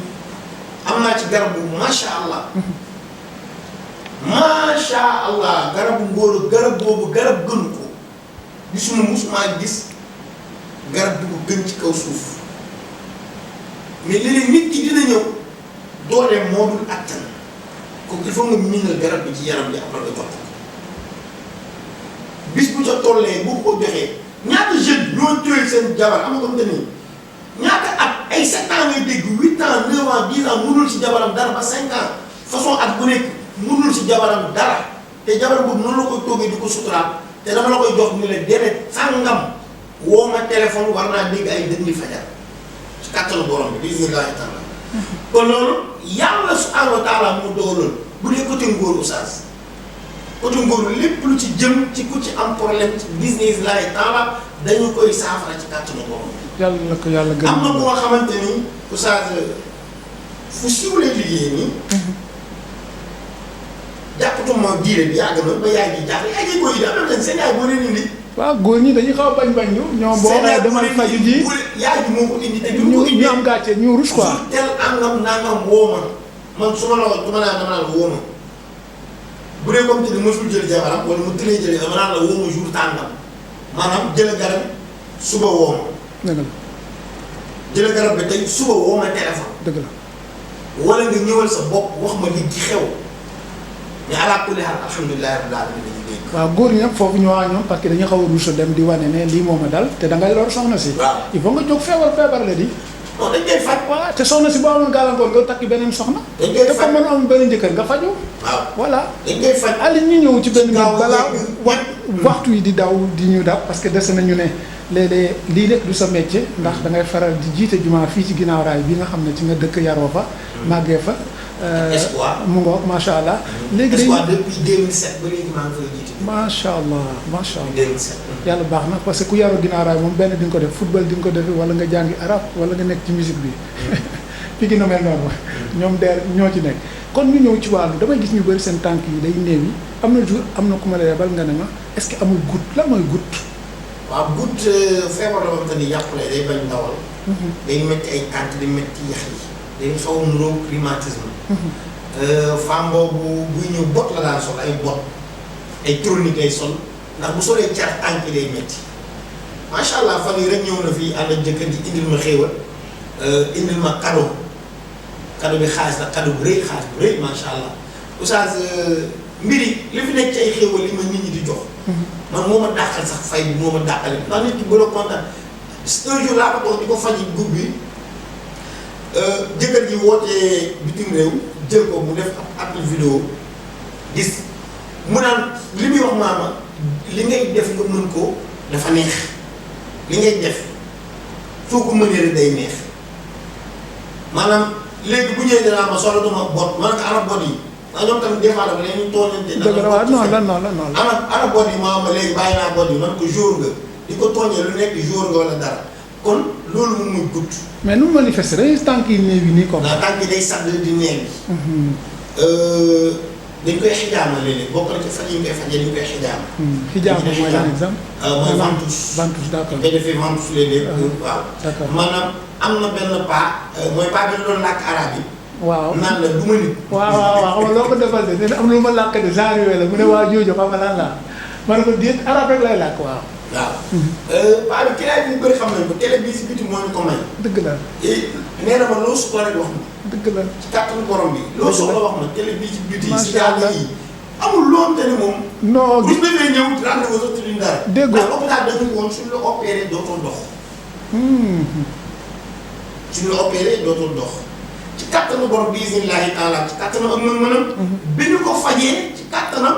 am naa ci garab bu macha allah. macha allah garabu ngóor garab boobu garab gënu ko musuma gis garab bi ko gën ci kaw suuf mais léeg-léeg nit ki dina ñëw dooleem moo dul attan kooku il faut nga miinal garab bi ci yaram bi après nga jox ko bis bu ca tollee bu ko joxee ñaata jeune ñoo jooy seen jabar am nga comme ni ñaata at ay 7 ans ngay dégg 8 ans 9 ans 10 ans mënul ci jabaram dara ba 5 ans façon at bu nekk mënul ci jabaram dara te jabar boobu noonu la koy toogee di ko suturaal te dama la koy jox ñu ne déedéet sàngam woo ma téléphone war naa dégg ay dënnu fajar ci kàttanu borom bi bismillaahi taala kon loolu yàlla subhaanahu wa taala moo dogaloon bu dee côté ngóor oustaz côté ngóor lépp lu ci jëm ci ku ci am problème ci bismillaahi taala dañu koy saafara ci kàttanu borom bi. yàlla na ko yàlla gën am na bu nga xamante ni oustaz fu siiw lay liggéey nii. jàppatuma diire bi yàgg na ba yaay ji jaaxle yaay ji koy am na seen yaay boo leen indi. waaw góor ñi dañuy xaw a bañ ñu ñoom boo xoolee demal faju ji yaay ji moo ko indi te ñu am gàcce ñu rus quoi. jour tel nangam woo ma man su ma la wax dama naan woo ma bu dee comme te ne mosul jël jabaram wala mu tëlee jëlee dama naan la woo ma jour tàngam maanaam jël garab suba woo ma. dëgg la jël garab bi tey suba woo ma téléphone. dëgg la wala nga ñëwal sa bopp wax ma li ci xew. mais ala kulli haal alhamdulilah rabbil alamin dañuy dégg. waaw góor ñi nag foofu ñu wax ñoom parce que dañu xaw a ruus a dem di wane ne lii moo ma dal te da ngay lor soxna si. waaw il faut nga jóg feebar la di. non dañ koy faj. waaw te soxna si boo amoon gàllankoor nga takki beneen soxna. dañ koy te faj ko mën a am beneen jëkkër nga faju waaw voilà. dañ koy faj. Aliou ñu ñëw ci benn bi gaaw a balaa yegg. waxtu yi di daw di ñu dab parce que dese nañu ne léeg-léeg lii lépp du sa métier ndax da ngay faral di jiite jumaa fii ci ginnaaw raay bi nga xam ne ci nga dëkk yaroo fa. màggee fa. Espoir mu ngoog macha allah. léegi day Espoir depuis 2007 ba léegi maa ngi koy jiite. macha allah macha allah. 2007. yàlla baax na parce que ku yaru ginnaaw raay moom benn di nga ko def football di nga ko def wala nga jàngi arab wala nga nekk ci musique bi. fi gi na mel noonu ñoom der ñoo ci nekk kon ñu ñëw ci wàllu damay gis ñu bëri seen tànk yi day néew yi am na jour am na ku ma la yebal nga ne ma est-ce que amul goutte lan mooy goutte. waaw goutte feebar la ba nga ni yàqule day bañ ndawal. day métti ay tànk di métti yax yi. day xaw a niróo rhumatisme. femme boobu buy ñëw bot la daan sol ay bot ay chronique lay sol ndax bu solee car tànk day métti macha allah fan yii rek ñëw na fii ànd ak jëkkër ji indil ma xéewal indil ma cadeau bi xaalis la cadeau bu rëy xaalis bu rëy macha allah oustaz mbiri li fi nekk ci ay xéewal li ma nit ñi di jox. man moo ma dàqal sax fay bi moo ma dàqal ndax nit ki bëri kontaan un jour laa ko toog di ko faji gub bi jëkkër ji wootee bitim réew jël ko mu def appel vidéo gis mu naan li muy wax maama li ngay def nga mën ko dafa neex li ngay def soo ko mënee rek day neex maanaam léegi bu ñëwee dinaa ma soxla duma bot man ko ana bot yi ndax ñoom tamit des fois dafa leen ñu tooñante. dëgg la waaw non la ana bot yi maama léegi bàyyi naa bot yi man ko jour nga di ko tooñee lu nekk jour nga wala dara kon loolu moom muy gudd. mais nu mu manifester day tànk yi néew yi nii comme. ndax tànk yi day sadd di neew dañ koy xijaama léeg-léeg bokk na ci faj yi ñu koy fajee dañ koy xijaama. xijaama mooy lan exemple. mooy ventouse. ventouse d'accord. dañ koy defee ventouse léeg-léeg. waaw d'accord maanaam am na benn paa mooy paa bi doon làkk arabe yi. waaw naan la du ma nit. waaw xam nga loo ko defal de nee na am lu ma làkk de genre yooyu la mu ne waa jooju xam nga lan la ma ne ko déet arabe rek lay làkk waaw. waaw. paa bi keneen ñu bëri xam nañ ko télé bii si biti moo ñu ko may. dëgg la. nee na ma loo soxla rek wax ma. dëgg la ci kàttanu borom bi. loo soxla wax ma télé bii ci biti. macha allah si yi amul loo xamante ne moom. non bu ñu demee ñëw rendez-vous sax tudd dara. déggoo ndax hôpital dañu woon suñu la opéré dootoo dox. suñu la opéré dootoo dox. ci kàttanu borom bi bismillaahi taala ci kàttanam ak mën-mënam. bi ñu ko fajee ci kàttanam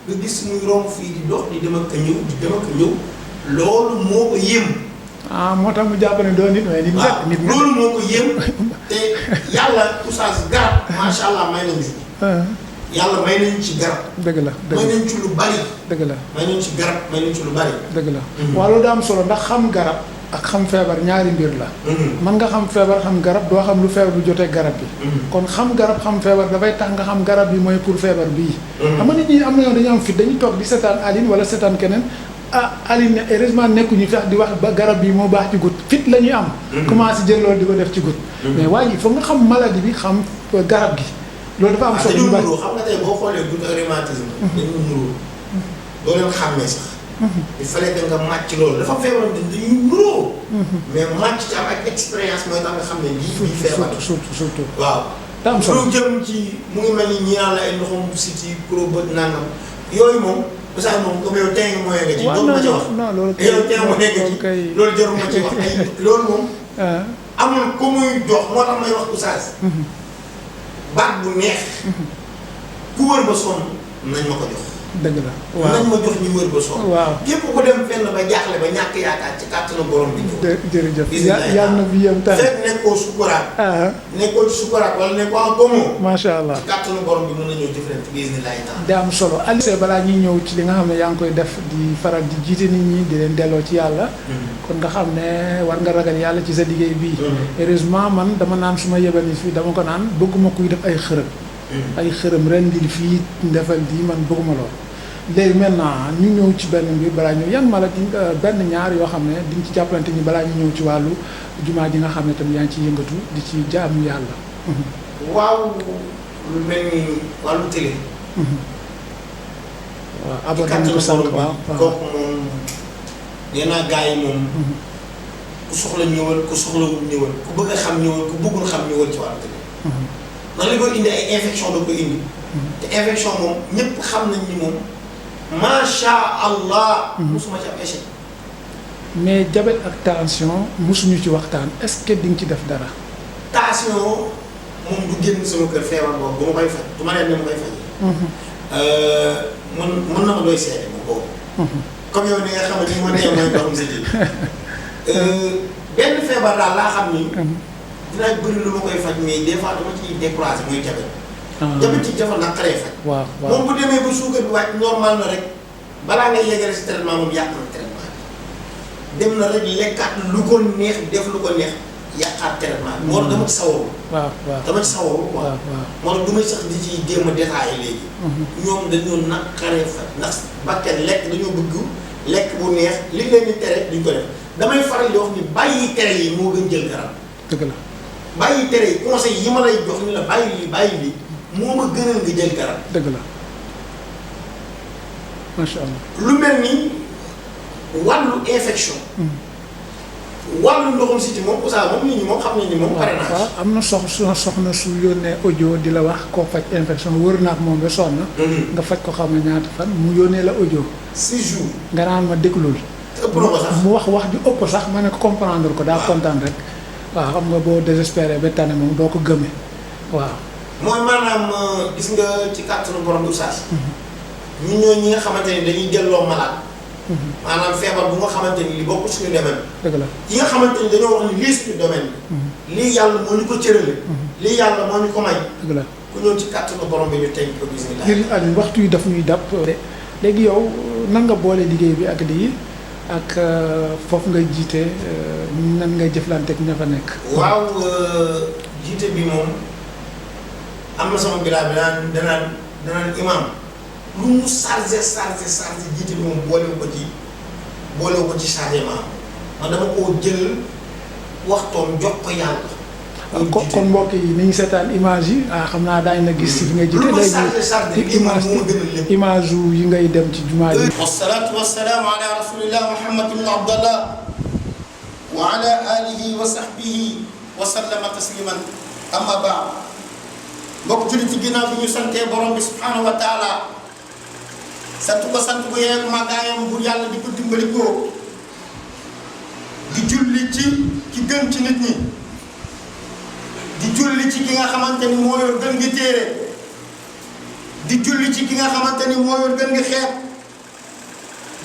nga gis muy romb fii di dox di dem ak a ñëw di dem ak a ñëw loolu moo ko yéem. ah moo tax mu jàpp ne doo nit mais nit waaw nit loolu moo ko yéem te yàlla oustaz garab macha allah may nañu ci. yàlla may nañu ci garab. dëgg la dëgg may la nañu ci lu bari. dëgg la may nañu ci garab may nañu ci lu bari. dëgg la waaw loolu daa am solo ndax xam garab ak xam feebar ñaari mbir la. mën nga xam feebar xam garab doo xam lu feebar bu jotee garab bi. kon xam garab xam feebar dafay tax nga xam garab bi mooy pour feebar bii. xam nga nit ñi am na yoon dañu am fit dañuy toog di seetaan Aline wala seetaan keneen. ah Aline heureusement nekkuñu fi di wax ba garab bi moo baax ci goutte fit la ñuy am. commencé jël loolu di ko def ci goutte. mais waaye il faut nga xam maladie bi xam garab gi. loolu dafa am solo yu bari xam nga tey boo xoolee goutte ak rhumatisme. dañu nuroo doo leen xàmmee sax. il fallait que nga màcc loolu dafa feebar dañuy nuroo. mais màcc ci am ak expérience mooy tax nga xam ne lii feebar. surtout waaw. daa am solo lu jëm ci mu ngi mel ni ñi naan la ay ndoxum siti pro bët nangam yooyu moom. Oustaz moom comme yow tey nga mooy nga ci. waaw ma ci wax non loolu kay yow tey nga ci loolu jarul ma ci wax ay loolu moom. amul ku muy jox moo tax may wax Oustaz. baat bu neex. ku wër ba sonn nañ ma ko jox. dëgg la waaw nañ ma jox ñu wër ba sonn. waaw képp ku dem fenn ba jaaxle ba ñàkk yaakaar ci kàttanu borom bi ñëw. jërëjëf yàlla na fi yem tamit. fekk nekkoo sukuraat. nekkoo ci sukuraat wala nekkoo en commun. macha allah ci kàttanu borom bi mën nañoo jëflante bismillaahi taala. daa am solo Aliou balaa ñuy ñëw ci li nga xam ne yaa ngi koy def di faral di jiite nit ñi di leen delloo ci yàlla. kon nga xam ne war nga ragal yàlla ci sa liggéey bii. heureusement man dama naan su ma yebal fii dama ko naan bëgguma kuy def ay xërëm. ay xërëm ren di fii defal di man bëgguma lool. léegi maintenant ñu ñëw ci benn mbir balaa ñëw yan maladie benn ñaar yoo xam ne diñ ci jàppalante ñi balaa ñu ñëw ci wàllu jumaa ji nga xam ne tamit yaa ngi ciy yëngatu di ci jaamu yàlla. waaw lu mel ni wàllu télé. waaw abordé nañu ko sànq waaw kooku moom nee naa gars yi moom. ku soxla ñëwal ku soxlawul ñëwal ku bëgg a xam ñëwal ku bëggul xam ñëwal ci wàllu télé. ndax li koy indi ay infection da koy indi. te infection moom ñëpp xam nañ ni moom macha allah. musuma ci am échec. mais diabète ak tension mosuñu ci waxtaan est-ce que di nga ci def dara. tension moom du génn sama kër feebar boobu ba ma koy faj du ma leen ne ma koy faj. mën na ma doy seede moom boobu. comme yow ni nga xam ne ni ma nee mooy ndoxum si ji. benn feebar daal laa xam ni. dinaa bëri lu ma koy faj mais des fois dama ciy découragé muy diabète. diabète ci dafa naqaree faj. waaw waaw moom bu demee ba suukar bi wàcc normal na rek balaa ngay yeggale si traitement moom yàq na traitement bi dem na rek lekkaat lu ko neex def lu ko neex yàqaat traitement bi. moo tax dama ci sawaru. waaw waaw dama ci sawaru quoi. moo tax du may sax di ci jéem a détaillé léegi. ñoom dañoo naqaree faj ndax bakkan lekk dañoo bëgg lekk bu neex li leen di tere duñ ko def damay faral di wax ni bàyyi tere yi moo gën jël garab. dëgg la bàyyi tere yi conseil yi ma lay jox ni la bàyyi lii moo ma gënal nga jël garab. dëgg la macha allah. lu mel ni wàllu infection. wàllu ndoxum siti moom Oustaz moom nit ñi moom xam nañ ni moom pare naa. waaw am na soxna su yónnee audio di la wax koo faj infection wër naa ak moom ba sonn. nga faj ko xam ne ñaata fan mu yónnee la audio. 6 jours. nga naan ma déglul. ëpp na ko sax mu wax ju ëpp sax ma ne ko comprendre ko daa kontaan rek. waaw xam nga boo désespéré ba tane moom doo ko gëmee waaw. mooy maanaam gis nga ci kàttanu borom Oustaz. ñun ñoo ñi nga xamante ni dañuy delloo malade. maanaam feebar bu nga xamante ni li bokk suñu domaine. dëgg la yi nga xamante ni dañoo wax ni lii suñu domaine bi. lii yàlla moo ñu ko cërale. lii yàlla moo ñu ko may. dëgg la ku ñëw ci kàttanu borom bi ñu tey ko bismillah. ngir Aliou waxtu yi daf ñuy dàpp. léegi yow nan nga boole liggéey bi ak lii ak foofu ngay jiite nan ngay jëflanteeg ña fa nekk. waaw jiite bi moom am na sama bilaa bi danaan imam lu mu chargé jiite bi moom boolewu ko ci chargement man dama koo jël waxtoom jox ko yàlla. kon mbokk yi ni ñu seetaan image yi xam naa daañu la gis si fi nga jiite. léegi image yi ngay dem ci jumaa ji. wasalaatu wasalaamu ala rasulillah muhammad ibn abdallah wa ala alihi wa sahbihi wa sallama tasliman amma baad mbokk jullit ci ginnaaw bi ñu santee borom bi subhanahu wa taala sant ko sant bu yeeg màggaayam bu yàlla di ko dimbali ko di julli ci ki gën ci nit ñi di julli ci ki nga xamante ni moo yor gën gi téere di julli ci ki nga xamante ni moo yor gën gi xeet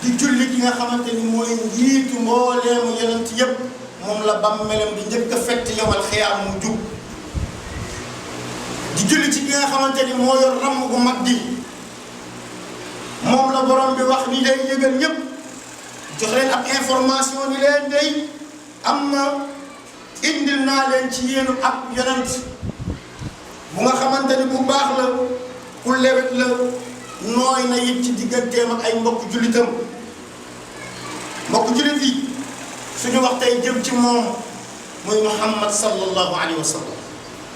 di julli ki nga xamante ni mooy njiitu mbooleemu yonent yépp moom la bàmmeelam di njëkk a fett yowal xiyaam mu jub di julli ci ki nga xamante ni moo yor ramm gu mag di moom la borom bi wax ni day yëgal ñépp jox leen ab information ni leen day am na indil naa leen ci yéenu ab yonent bu nga xamante ni bu baax la ku lewet la nooy na it ci digganteem ak ay mbokk jullitam mbokk jullit yi suñu wax tey jëm ci moom muy Muhammad sallallahu alayhi wa sallam.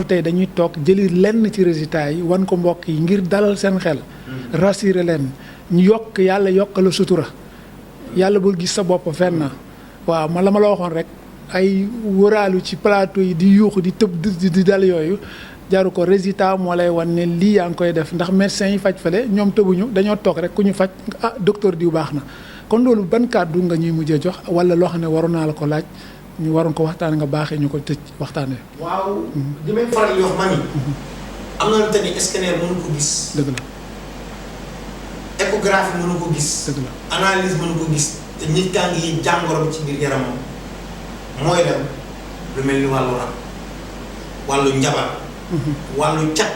tey dañuy toog jëli lenn ci résultats yi wan ko mbokk yi ngir dalal seen xel. rassurer leen ñu yokk yàlla yokk la sutura yàlla bul gis sa bopp fenn. waaw man la ma la waxoon rek ay wëraalu ci plateau yi di yuuxu di tëb di dal yooyu jaru ko résultat moo lay wan ne lii yaa ngi koy def ndax médecins yi faj fale ñoom tëbuñu dañoo toog rek ku ñu faj docteur diw baax na kon loolu ban kàddu nga ñuy mujjee jox wala loo xam ne waroon naa la ko laaj ñu waroon ko waxtaan nga baaxee ñu ko tëj waxtaanee. waaw li may faral di wax ma ni. am na lu te ni scanner mënu ko gis. dëgg la. échographie mënu ko gis. dëgg la analyse mënu ko gis. te nit kaa ngi yëg jàngoro bi ci biir yaramam mooy dem lu mel ni wàllu rab wàllu njabar. wàllu cat.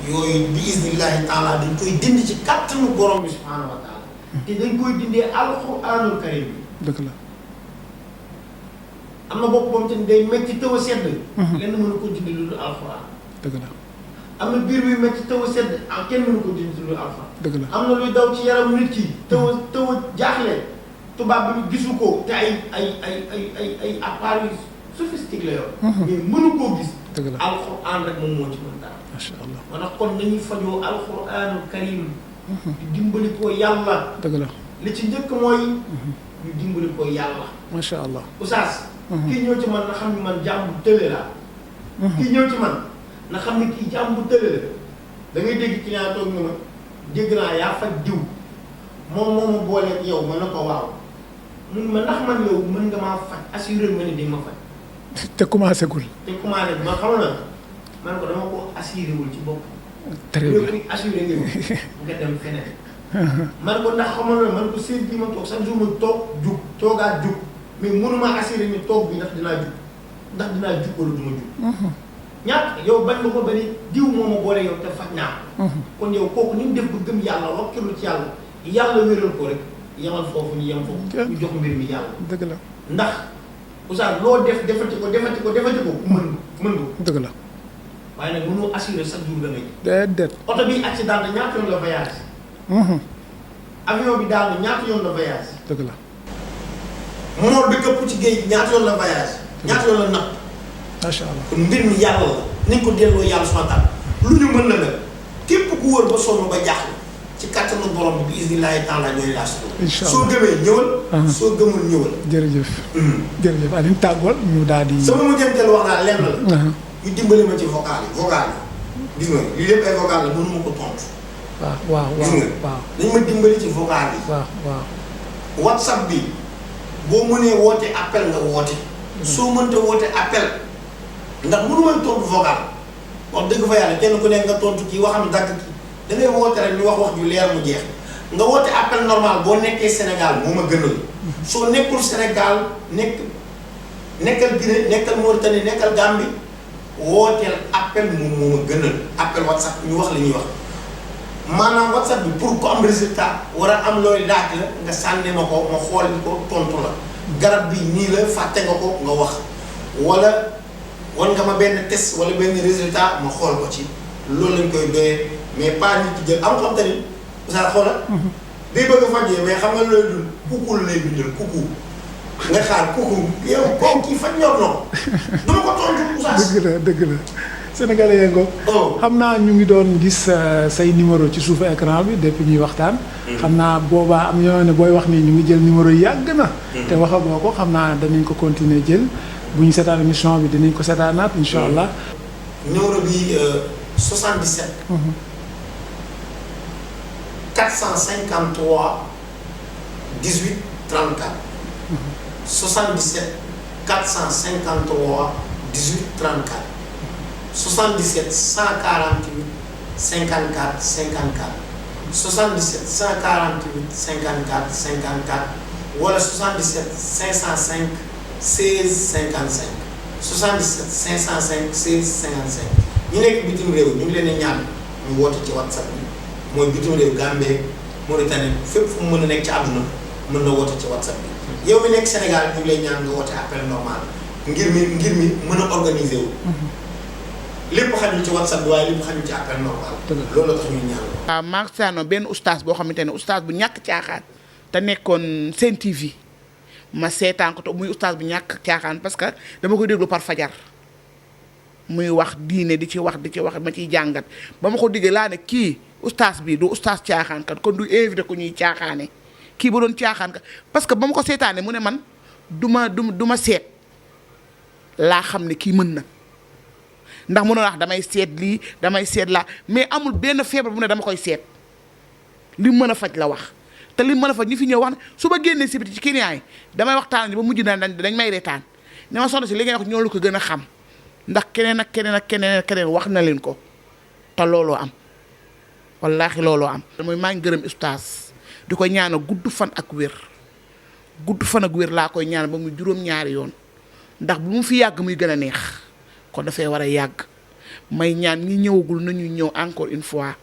yooyu bi isnillahi taala dañ koy dindi ci kàttanu borom bi subhanahu wa taala. te dañ koy dindee alquranul karim bi. dëgg la. am na bopp moom te day métti taw a sedd. lenn mënu ko dindi lu dul alquran. dëgg la. am na biir buy métti taw a sedd kenn mënu ko dindi lu dul alquran. dëgg la. am na luy daw ci yaram nit ki taw a jaaxle tubaab bi gisu ko te ay appareils sophistiques la yor. mais mënu koo gis. dëgg la alquran rek moom moo ci mën dara. macha allah moo tax kon nañuy fajoo alquranul karim. di dimbali ko yàlla. dëgg la. li ci njëkk mooy. ñu dimbali ko yàlla. macha allah. Oustaz. kii ñëw ci man na xam ni man jàmm bu tële laa. kii ñëw ci man na xam ni kii jàmm bu tële la da ngay dégg client toog ñu ma dégg naa yaa faj diw moom moo ma booleeg yow ma ne ko waaw mun ma ndax man yow mën nga maa faj assuré ma ne di ma faj. te commencé gul. te commencé ma xam la man ko dama ko assuré wul ci bopp. très bien léegi assuré nga dem feneen. man ko ndax xamal la man ko seen bi ma toog chaque jour ma toog jug toogaat jug mais mënuma assuré ni toog bi ndax dinaa jug wala du ma jug. ñaata yow bañ nga ko ba ni diw moo ma boole yow te faj naa ko. kon yow kooku ni mu def ba gëm yàlla wakkilu ci yàlla wéral ko rek yemal foofu ñu yem foofu. ñu jox mbir mi yàlla. dëgg la ndax Oustaz loo defati ko mën nga. dëgg la. waaye nag mënoo assuré chaque jour da ngay. déedéet. oto bi accident ñaata yoon la voyage. avion bi daanu ñaata yoon la voyage. dëgg la. mool bi këpp ci géej ñaata yoon la voyage. ñaata yoon la napp. macha allah kon mbir mi yàlla la nañ ko delloo yàlla subhanahu wa taala lu ñu mën la nag képp ku wër ba sonn ba jaaxle ci kàttanu borom bi isnillahi taala ñooy laas. incha allah soo gëmee ñëwal. soo gëmul ñëwal. jërëjëf. jërëjëf Alioune tàggool ñu daal di. sama mujjanteel wax naa lenn la. ñu dimbali ma ci vocal yi gis nga lii lépp ay vocal la mënuma ko tontu. waaw gis nga dañ ma dimbali ci vocal yi. waaw. WhatsApp bi boo mënee woote appel nga woote. soo mënta woote appel ndax mënu ma tontu vocal wax dëgg fa yàlla kenn ku nekk nga tontu kii waxam dagg kii da ngay woote rek ñu wax ju leer mu jeex nga woote appel normal boo nekkee Sénégal moo ma gënal. soo nekkul Sénégal nekkal Guinée nekkal Mauritanie nekkal Gambie wooteel appel moom moo ma gënal appel WhatsApp ñu wax li ñuy wax. maanaam WhatsApp bi pour ko am résultat war a am looy laaj la nga sànni ma ko ma xool ko tontu la garab bi nii la fàtte nga ko nga wax wala wan nga ma benn test wala benn résultat ma xool ko ci loolu lañ koy doyee mais pas nit ki jël am xam te ni saa xoola day bëgg a fajee mais xam nga looy dul kuku la lay bindal kuku nga xaar kuku yow kooku kii faj ñor na ko dama ko tontu oustaz. dëgg la Sénégalais yee ngoog. xam naa ñu ngi doon gis say numéro ci suufu écran bi depuis ñuy waxtaan. xam naa boobaa am ñoo ne booy wax nii ñu ngi jël numéro yi yàgg na. te waxagoo ko xam naa danañ ko continuer jël bu ñu seetaan émission bi dinañ ko seetaanaat incha allah. numéro bi 77. 453 18 34. 77 453 18 34. 77 148 54 54 77 148 54 54 wala 77 505 16 55 77 505 16 55 ñu nekk bitim réew ñu ngi leen di ñaan ñu woote ci WhatsApp bi mooy bitim réew Gambie Mauritanie fépp fu mu mën a nekk ci àdduna mën na woote ci WhatsApp bi yow mi nekk Sénégal ñu ngi lay ñaan nga woote appel normal ngir mi mën a organiser wu. lépp xajul ci WhatsApp bi waaye lépp xajul ci appel normal. loolu la tax ñuy ñaan. waaw maa ngi saanoo benn ustaas boo xamante ne ustaas bu ñàkk caaxaan te nekkoon Sen TV ma seetaan ko te muy ustaas bu ñàkk caaxaan parce que dama koy déglu par fajar muy wax diine di ci wax ma ciy jàngat ba ma ko diggee laa ne kii ustaas bi du ustaas caaxaan kat kon du invité ko ñuy caaxaane kii ba doon caaxaan kat parce que ba ma ko seetaanee mu ne man du ma seet laa xam ne kii mën na. ndax mënoon wax damay seet lii damay seet laa mais amul benn feebar bu ne dama koy seet li mën a faj la wax te li mën a faj ñi fi ñëw wax ne su ma génnee si biti ci client yi damay waxtaan ba mujj na dañ may reetaan ne ma soxna si li ngay wax ñoo la ko gën a xam ndax keneen ak keneen wax na leen ko te looloo am wallaahi looloo am. mooy maa ngi gërëm ustaas di ko ñaanal gudd fan ak wér laa koy ñaanal ba muy juróom-ñaari yoon ndax bu mu fi yàgg muy gën a neex. kon dafay war a yàgg may ñaan ñi ñëwagul nañu ñëw encore une fois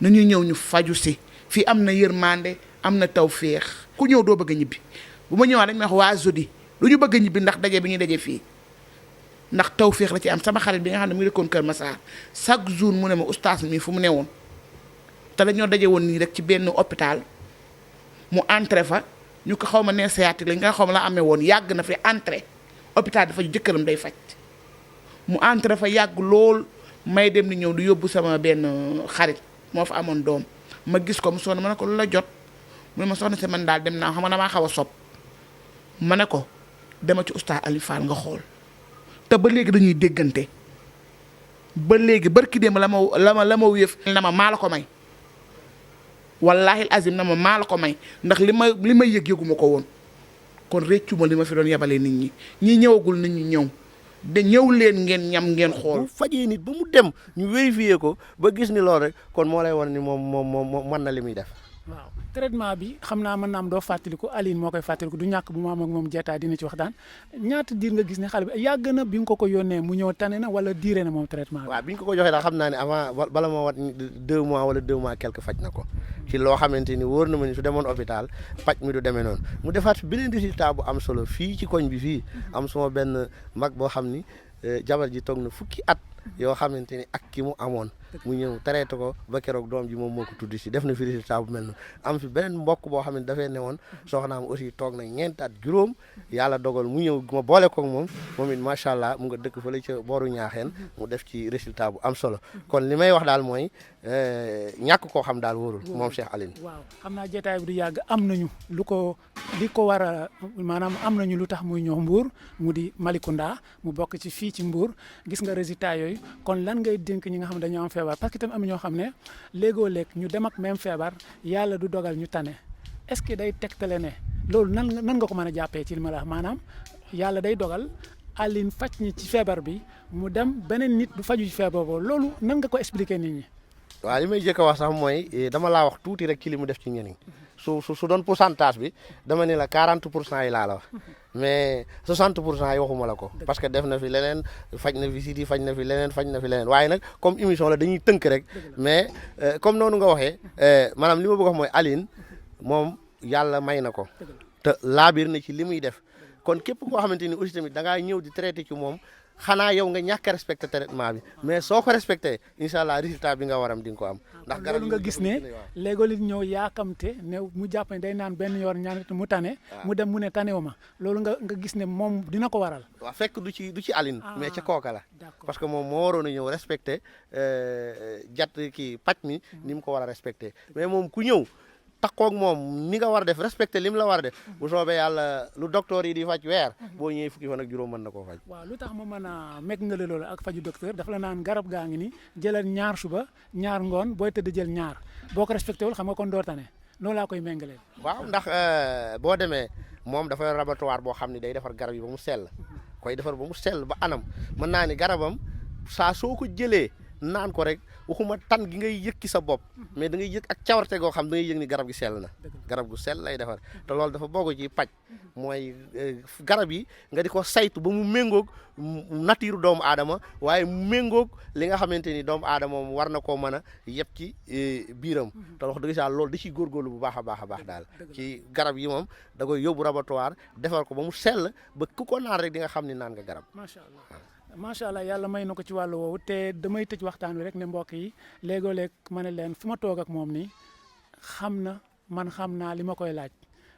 nañu ñëw ñu faju si fii am na yërmande am na tawféex ku ñëw doo bëgg a ñibbi bu ma ñëwaat dañ ma wax waa Zodi du ñu bëgg a ñibbi ndax daje bi ñuy daje fii ndax tawféex la ci am sama xarit bi nga xam ne mu ngi dëkkoon Kër Massar chaque jour mu ne ma ustaas mi fu mu newoon te dañoo daje woon nii rek ci benn hôpital mu entré fa ñu ko xaw ma ne sciatique la nga xaw ma la amee woon yàgg na fi entré hôpital dafa jëkkëram day faj. mu entré fa yàgg lool may dem ni ñëw di yóbbu sama benn xarit moo fa amoon doom ma gis ko mu sonn ma ne ko lu la jot mu ne ma soxna si man daal dem naa xam nga damaa xaw a sob ma ne ko dema ci oustaz Aliou Fall nga xool te ba léegi dañuy déggante ba léegi barki démb la ma wéef na ma maa la ko may wallaahi azim na ma maa la ko may ndax li ma yëguma ko woon kon réccu ma li ma fi doon yabalee nit ñi ñëwagul nit ñi ñëw de ñëw leen ngeen ñam ngeen xool. bu fajee nit ba mu dem ñu vérifier ko ba gis ni loolu rek kon moo lay wan ni moom mën na li muy def. waaw traitement bi xam naa mën naa am doo fàttaliku Aline moo koy fàttaliku du ñàkk bu ma am ak moom jeetaay dina ci waxtaan ñaata diir nga gis ne xale bi yàgg na bi nga ko yónnee mu ñëw tane na wala diire na moom traitement bi. waaw bi ñu ko joxee daal xam naa ne avant bala moo wat 2 mois wala 2 mois quelque faj na ko ci loo xamante ni wóor na ma ni su demoon hôpital paj mi du demee noonu mu defaat beneen résultat bu am solo fii ci koñ bi fii am suma benn mag boo xam ni jabar ji toog na fukki at yoo xamante ni ak ki mu amoon mu ñëw traité ko ba keroog doom ji moom moo ko tudd si def na fi résultat bu mel noonu am fi beneen mbokk boo xam ne dafay newoon soxnaam aussi toog na 4 at juróom yàlla dogal mu ñëw ma boole koog moom it macha allah mu nga dëkk fële ca booru ñaaxeen mu def ci résultat bu am solo kon li may wax daal mooy ñàkk koo xam daal wóorul moom Cheikh Aline. waaw xam naa jotaay bi du yàgg am nañu lu ko war a maanaam am nañu lu tax muy ñëw Mbour mu di Malicounda mu bokk ci fii ci Mbour gis nga résultat yooyu kon lan ngay dénk ñi nga xam ne dañoo am feebar parce que tam am ñoo xam ne léegoo léeg ñu dem ak même feebar yàlla du dogal ñu tane est-ce que day tegtale ne loolu nan nga ko mën a jàppee ci li ma la wax maanaam yàlla day dogal Aline faj ñi ci feebar bi mu dem beneen nit du faju ci feebar boobu loolu nan nga ko expliquer nit ñi. waaw li may jëkk a wax sax mooy dama laa wax tuuti rek ci li mu def ci ñeneen su doon pourcentage bi dama ne la 40% yi laa la wax mais 60% yi waxuma la ko parce que def na fi leneen faj na fi siti faj na fi leneen waaye nag comme émission la dañuy tënk rek mais comme noonu nga waxee maanaam li ma bëgg wax mooy Aline moom yàlla may na ko te laabir na ci li muy def kon képp koo xamante ni aussi tamit da ngaa ñëw di traité ci moom xanaa yow nga ñàkk a respecté traitement bi mais soo ko respecté incha allah résultat bi nga waram di nga ko am. ndax garab nga gis ne léegoo li ñëw yaakamte ne mu jàpp ne day naan benn yoon ñaar mu tane. mu dem mu ne tanewu ma loolu nga gis ne moom dina ko waral. waaw fekk du ci Aline. mais ca kooka la. parce que moom moo waroon a ñëw respecté paj mi ni mu ko war a respecté mais moom ku ñëw. takkoog moom ni nga war a def respecté lim la war a def bu soobee yàlla lu docteur yi di faj weer boo ñëwee fukki fan ak juróom mën na koo faj. waaw lu tax ma mën a meg nga loolu ak faju docteur dafa la naan garab gaa ngi ni jëlal ñaar suba ñaar ngoon booy tëdd jël ñaar boo ko respecté wul xam nga kon doo tane noonu laa koy méngalee. waaw ndax boo demee moom dafa yor laboratoire boo xam ne day defar garab yi ba mu sell koy defar ba mu sell ba anam mën naa ni garabam saa soo ko jëlee naan ko rek waxuma tan gi ngay yëg ci sa bopp mais da ngay yëg ak cawarte goo xam da ngay yëg ni garab gi sell na garab gu sell lay defar te loolu dafa bokk ci paj mooy garab yi nga di ko saytu ba mu méngoog nature doomu aadama waaye mu méngoog li nga xamante ni doomu aadama moom war na koo mën a yëpp ci biiram te wax dëgg saa loolu da ciy góorgóorlu bu baax a baax daal ci garab yi moom da koy yóbbu laboratoire defar ko ba mu sell ba ku ko naan rek di nga xam ni naan nga garab. macha allah yàlla may na ko ci wàllu woowu te damay tëj waxtaan wi rek ne mbokk yi léegoo-léeg ma ne leen fu ma toog ak moom nii xam naa li ma koy laaj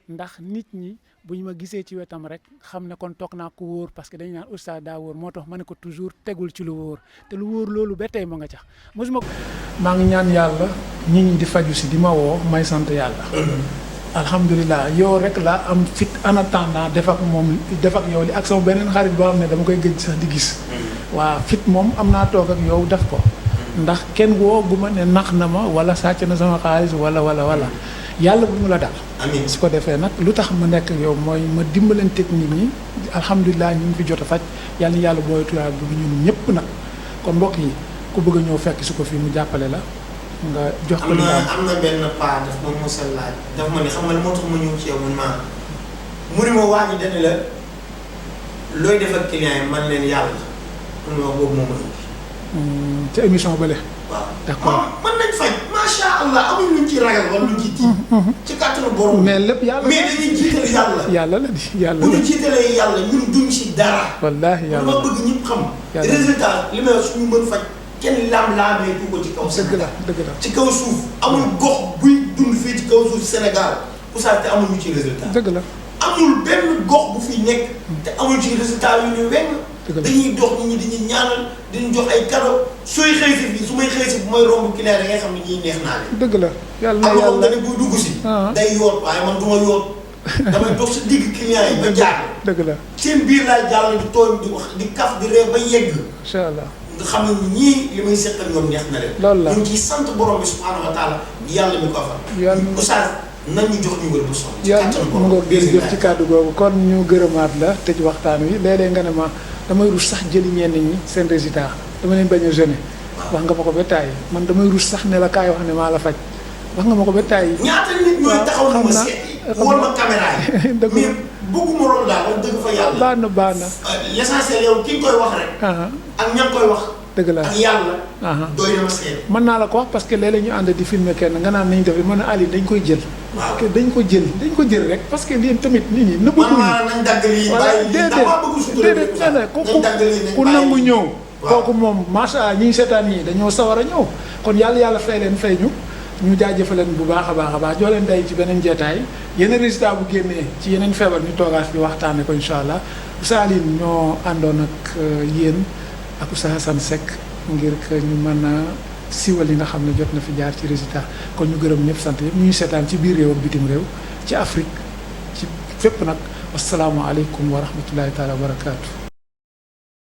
ndax nit ñi bu ñu ma gisee ci wetam rek xam ne kon toog naa ko wóor parce que dañu naan oustaz daa wóor moo tax ma ne ko toujours tegul ci lu wóor te lu wóor loolu ba tey ma nga cax mosuma ko. maa ngi ñaan yàlla nit ñi di faju si di ma woo may sant yàlla. alhamdulilah yow rek laa am fit en attendant def ak yow li ak sama beneen xarit boo xam ne dama koy gëj sax di gis. waaw fit moom am naa toog ak yow def ko. ndax kenn woo gu ma ne nax na ma wala sàcc na sama xaalis wala yàlla bu mu la dal. amiin su ko defee nag lu tax ma nekk ak yow mooy ma dimbalanteeg nit ñi alhamdulilah ñu ngi fi jot a faj yàlla booy tuyaat bu ñun ñëpp nag kon mbokk yi ku bëgg a ñëw fekk su ko fii mu jàppale la. nga jox ko am na benn paa daf ma mos a laaj daf ma ne xam nga moo tax ma ñëw ci yow mu ni ma waa ji dana la looy def ak client yi man leen yàlla mun ma wax boobu moom la indi. ci émission bële. waaw d'accord mën nañ faj macha allah amuñ luñ ci ragal wala luñ ci tiit. ci kàttanu borom. mais lépp yàlla mais dañuy jiital yàlla. yàlla la di yàlla la bu ñu jiitalee yàlla ñun duñ ci dara. wallaahi yàlla la bëgg ñëpp xam. résultat li may wax suñu mën faj. kenn laamee du ko ci kaw Sénégal dëgg la ci kaw suuf amul gox buy dund fii ci kaw suuf Sénégal Oustaz te amul ñu ci résultat. dëgg la amul benn gox bu fi nekk te amul ci résultat yu ñu wenn dañuy dox nit ñi dañuy ñaanal dañuy jox ay cadeau sooy xëy si fii su may xëy si bu may romb client da ngay xam ne ñiy neex naa leen. dëgg la yàlla na am yàlla nga ne buy dugg si. day yoot waaye man du ma yoot damay dox si digg client yi ba jaar. dëgg la seen biir laay jàll di tooñ di wax di kaf di ree ba yegg. incha allah nga xam ne ñii li may seq ak ñoom neex na leen. loolu la ñu ngi ciy sant borom bi subhanahu wa taala yàlla mi ko fa. yàlla Oustaz nañ ñu jox numéro bu soxla. ci yàlla kàttanu mu borom nga jëf ci kàddu googu kon ñu gërëmaat la tëj waxtaan wi léeg-léeg nga ne ma damay rus sax jëli ñenn ñi seen résultat dama leen bañ a jeûner wax nga ma ko ba tàyyi man damay rus sax ne la kaay wax ne maa la faj wax nga ma ko ba tàyyi. ñaata nit ñooy taxaw ni ma seeti woon ma caméra yi. dëgg mais bëgguma loolu daal wax dëgg fa yàlla. baax na l'essentiel yow ki nga koy wax rek. ak ña koy wax. dëgg la ak yàlla. doy na ma seet. mën naa la ko wax parce que léeg-léeg ñu ànd di filmer kenn nga naan nañ def mën a Ali dañ koy jël. waaw dañ ko jël rek parce que lii tamit nit ñi nëbb man maa nañ dagg lii bàyyi lii damaa bëgg sutura bi nañ dagg lii ku nangu ñëw. kooku moom macha allah ñi seetaan ñii dañoo sawar a ñëw kon yàlla fay leen fay ñu jaajëfal leen bu baax a baax joo leen day ci beneen jeetaay yeneen résultat bu génnee ci yeneen feebar ñu toogaat fi waxtaane ko incha allah Oustaz Alioune ñoo àndoon ak yéen ak Oustaz Assane Seck ngir que ñu mën a siwal li nga xam ne jot na fi jaar ci résultat kon ñu gërëm ñëpp sant yëpp ñu seetaan ci biir réew ak bitim réew ci Afrique ci fépp nag wasalaamualeykum wa rahmatullahi taala wa barakaatu.